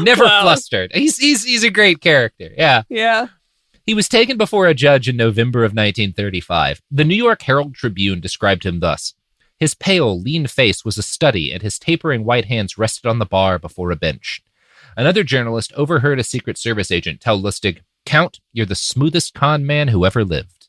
Never flustered. He's a great character. Yeah. Yeah. He was taken before a judge in November of 1935. The New York Herald Tribune described him thus: "His pale, lean face was a study, and his tapering white hands rested on the bar before a bench." Another journalist overheard a Secret Service agent tell Lustig, "Count, you're the smoothest con man who ever lived."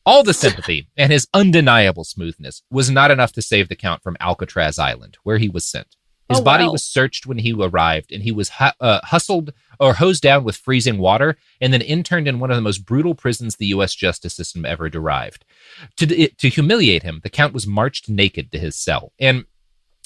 All the sympathy and his undeniable smoothness was not enough to save the Count from Alcatraz Island, where he was sent. His body was searched when he arrived, and he was hustled or hosed down with freezing water and then interned in one of the most brutal prisons the U.S. justice system ever derived. To humiliate him, the Count was marched naked to his cell. And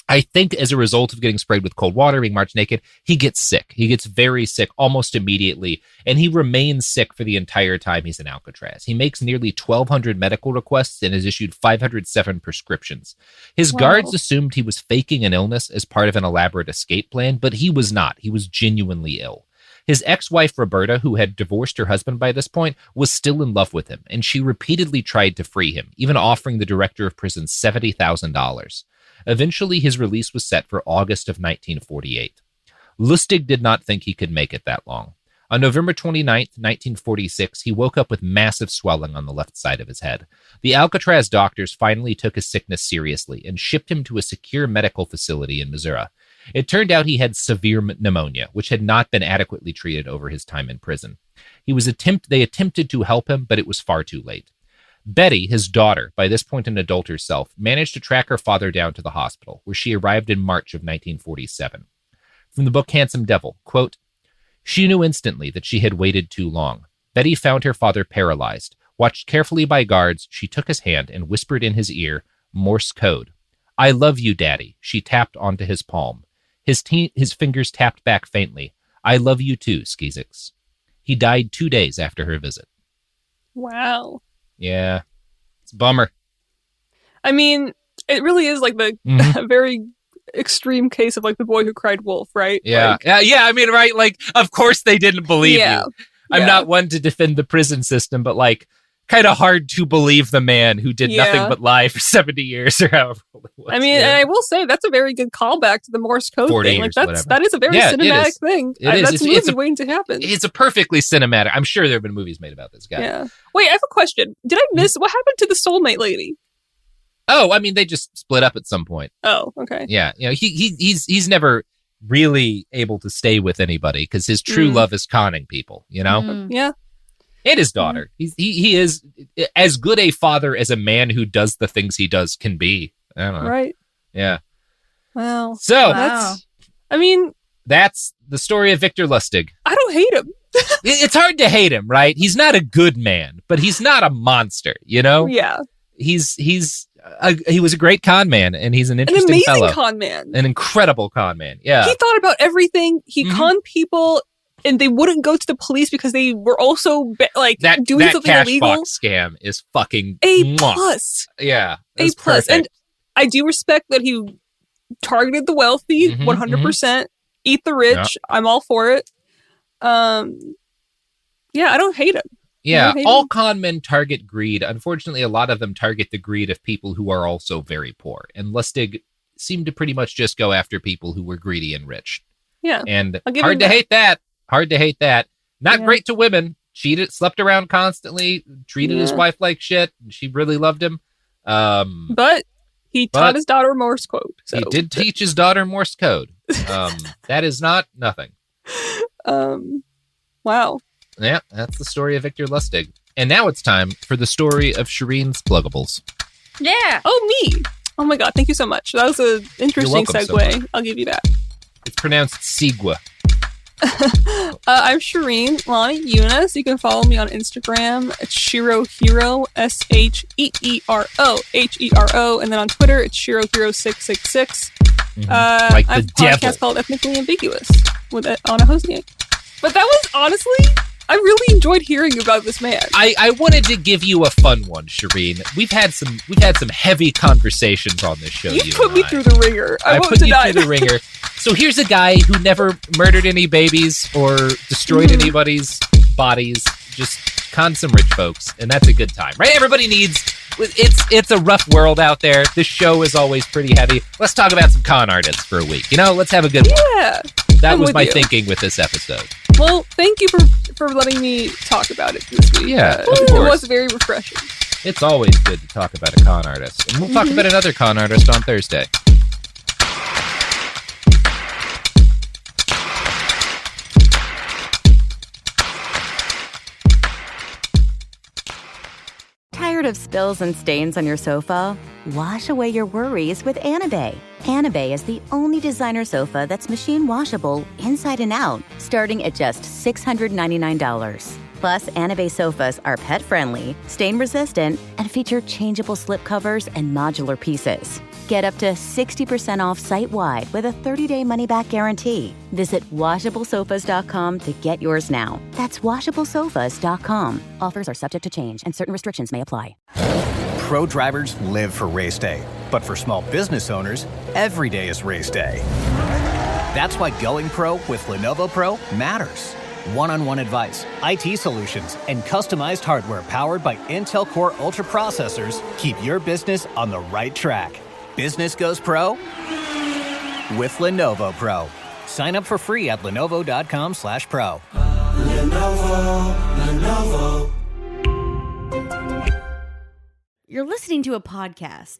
I think as a result of getting sprayed with cold water, being marched naked, he gets sick. He gets very sick almost immediately, and he remains sick for the entire time he's in Alcatraz. He makes nearly 1,200 medical requests and has issued 507 prescriptions. His guards assumed he was faking an illness as part of an elaborate escape plan, but he was not. He was genuinely ill. His ex-wife, Roberta, who had divorced her husband by this point, was still in love with him, and she repeatedly tried to free him, even offering the director of prison $70,000. Eventually, his release was set for August of 1948. Lustig did not think he could make it that long. On November 29th, 1946, he woke up with massive swelling on the left side of his head. The Alcatraz doctors finally took his sickness seriously and shipped him to a secure medical facility in Missouri. It turned out he had severe pneumonia, which had not been adequately treated over his time in prison. They attempted to help him, but it was far too late. Betty, his daughter, by this point an adult herself, managed to track her father down to the hospital, where she arrived in March of 1947. From the book Handsome Devil, quote, "She knew instantly that she had waited too long. Betty found her father paralyzed. Watched carefully by guards, she took his hand and whispered in his ear, Morse code. 'I love you, Daddy,' she tapped onto his palm. His fingers tapped back faintly. 'I love you too, Skeezix.' He died 2 days after her visit." Wow. Yeah, it's a bummer. I mean, it really is like the very extreme case of like the boy who cried wolf, right? Yeah. Like, yeah, I mean, right? Like, of course they didn't believe you. I'm not one to defend the prison system, but like, kind of hard to believe the man who did nothing but lie for 70 years or however it was. I mean, and I will say that's a very good callback to the Morse code thing. Like that is a very cinematic thing. That's a movie waiting to happen. It's a perfectly cinematic. I'm sure there have been movies made about this guy. Yeah. Wait, I have a question. Did I miss what happened to the soulmate lady? Oh, I mean, they just split up at some point. Oh, okay. Yeah, you know, he's never really able to stay with anybody because his true love is conning people. You know. Yeah. And his daughter. He is as good a father as a man who does the things he does can be. I don't know. Right. Yeah. Wow. So, that's the story of Victor Lustig. I don't hate him. It's hard to hate him, right? He's not a good man, but he's not a monster, you know? Yeah. He was a great con man, and he's an interesting fellow. An amazing con man. An incredible con man, yeah. He thought about everything. He conned people, and they wouldn't go to the police because they were also doing something illegal. That Cashbox scam is fucking A plus. Yeah. A plus. And I do respect that he targeted the wealthy 100%. Eat the rich. Yeah. I'm all for it. Yeah, I don't hate him. Yeah, all con men target greed. Unfortunately, a lot of them target the greed of people who are also very poor. And Lustig seemed to pretty much just go after people who were greedy and rich. Yeah. And hard to hate that. Hard to hate that. Not great to women. Cheated, slept around constantly, treated his wife like shit. She really loved him. But he taught his daughter Morse code. So. He did teach his daughter Morse code. That is not nothing. Wow. Yeah, that's the story of Victor Lustig. And now it's time for the story of Shereen's Pluggables. Yeah. Oh, me. Oh my God. Thank you so much. That was an interesting segue. I'll give you that. It's pronounced Sigua. I'm Shereen Lani Younes. You can follow me on Instagram at SheroHero, SheeroHero. And then on Twitter, it's SheroHero666. Like the I have a podcast called Ethnically Ambiguous on a hosting. But that was honestly, I really enjoyed hearing about this man. I wanted to give you a fun one, Shereen. We've had some heavy conversations on this show. You put me through the ringer. I won't put deny you through the ringer. So here's a guy who never murdered any babies or destroyed anybody's bodies. Just con some rich folks, and that's a good time, right? Everybody needs. It's a rough world out there. This show is always pretty heavy. Let's talk about some con artists for a week. Let's have a good one. Yeah. That was my thinking with this episode. Well, thank you for letting me talk about it this week. Yeah, of it course. was very refreshing. It's always good to talk about a con artist. And we'll talk about another con artist on Thursday. Tired of spills and stains on your sofa? Wash away your worries with Anabay. Anabay is the only designer sofa that's machine washable inside and out, starting at just $699. Plus, Anabay sofas are pet-friendly, stain-resistant, and feature changeable slip covers and modular pieces. Get up to 60% off site-wide with a 30-day money-back guarantee. Visit washablesofas.com to get yours now. That's washablesofas.com. Offers are subject to change, and certain restrictions may apply. Pro drivers live for race day, but for small business owners, every day is race day. That's why going pro with Lenovo Pro matters. One-on-one advice, IT solutions, and customized hardware powered by Intel Core Ultra processors keep your business on the right track. Business goes pro with Lenovo Pro. Sign up for free at lenovo.com/pro. Lenovo. You're listening to a podcast,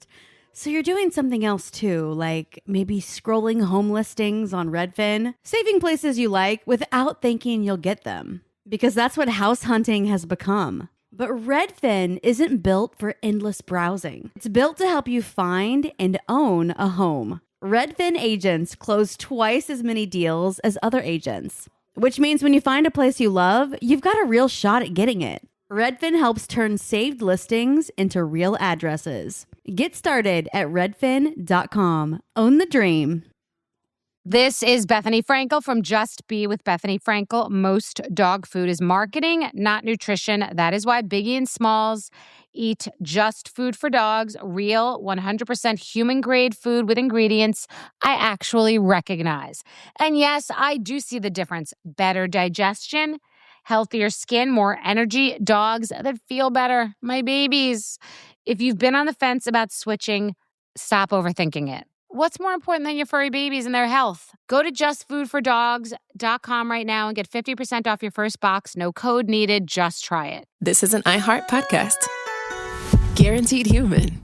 so you're doing something else too, like maybe scrolling home listings on Redfin, saving places you like without thinking you'll get them, because that's what house hunting has become. But Redfin isn't built for endless browsing. It's built to help you find and own a home. Redfin agents close twice as many deals as other agents, which means when you find a place you love, you've got a real shot at getting it. Redfin helps turn saved listings into real addresses. Get started at redfin.com. Own the dream. This is Bethany Frankel from Just Be with Bethany Frankel. Most dog food is marketing, not nutrition. That is why Biggie and Smalls eat just food for dogs, real 100% human-grade food with ingredients I actually recognize. And yes, I do see the difference. Better digestion, healthier skin, more energy, dogs that feel better, my babies. If you've been on the fence about switching, stop overthinking it. What's more important than your furry babies and their health? Go to justfoodfordogs.com right now and get 50% off your first box. No code needed. Just try it. This is an iHeart podcast. Guaranteed human.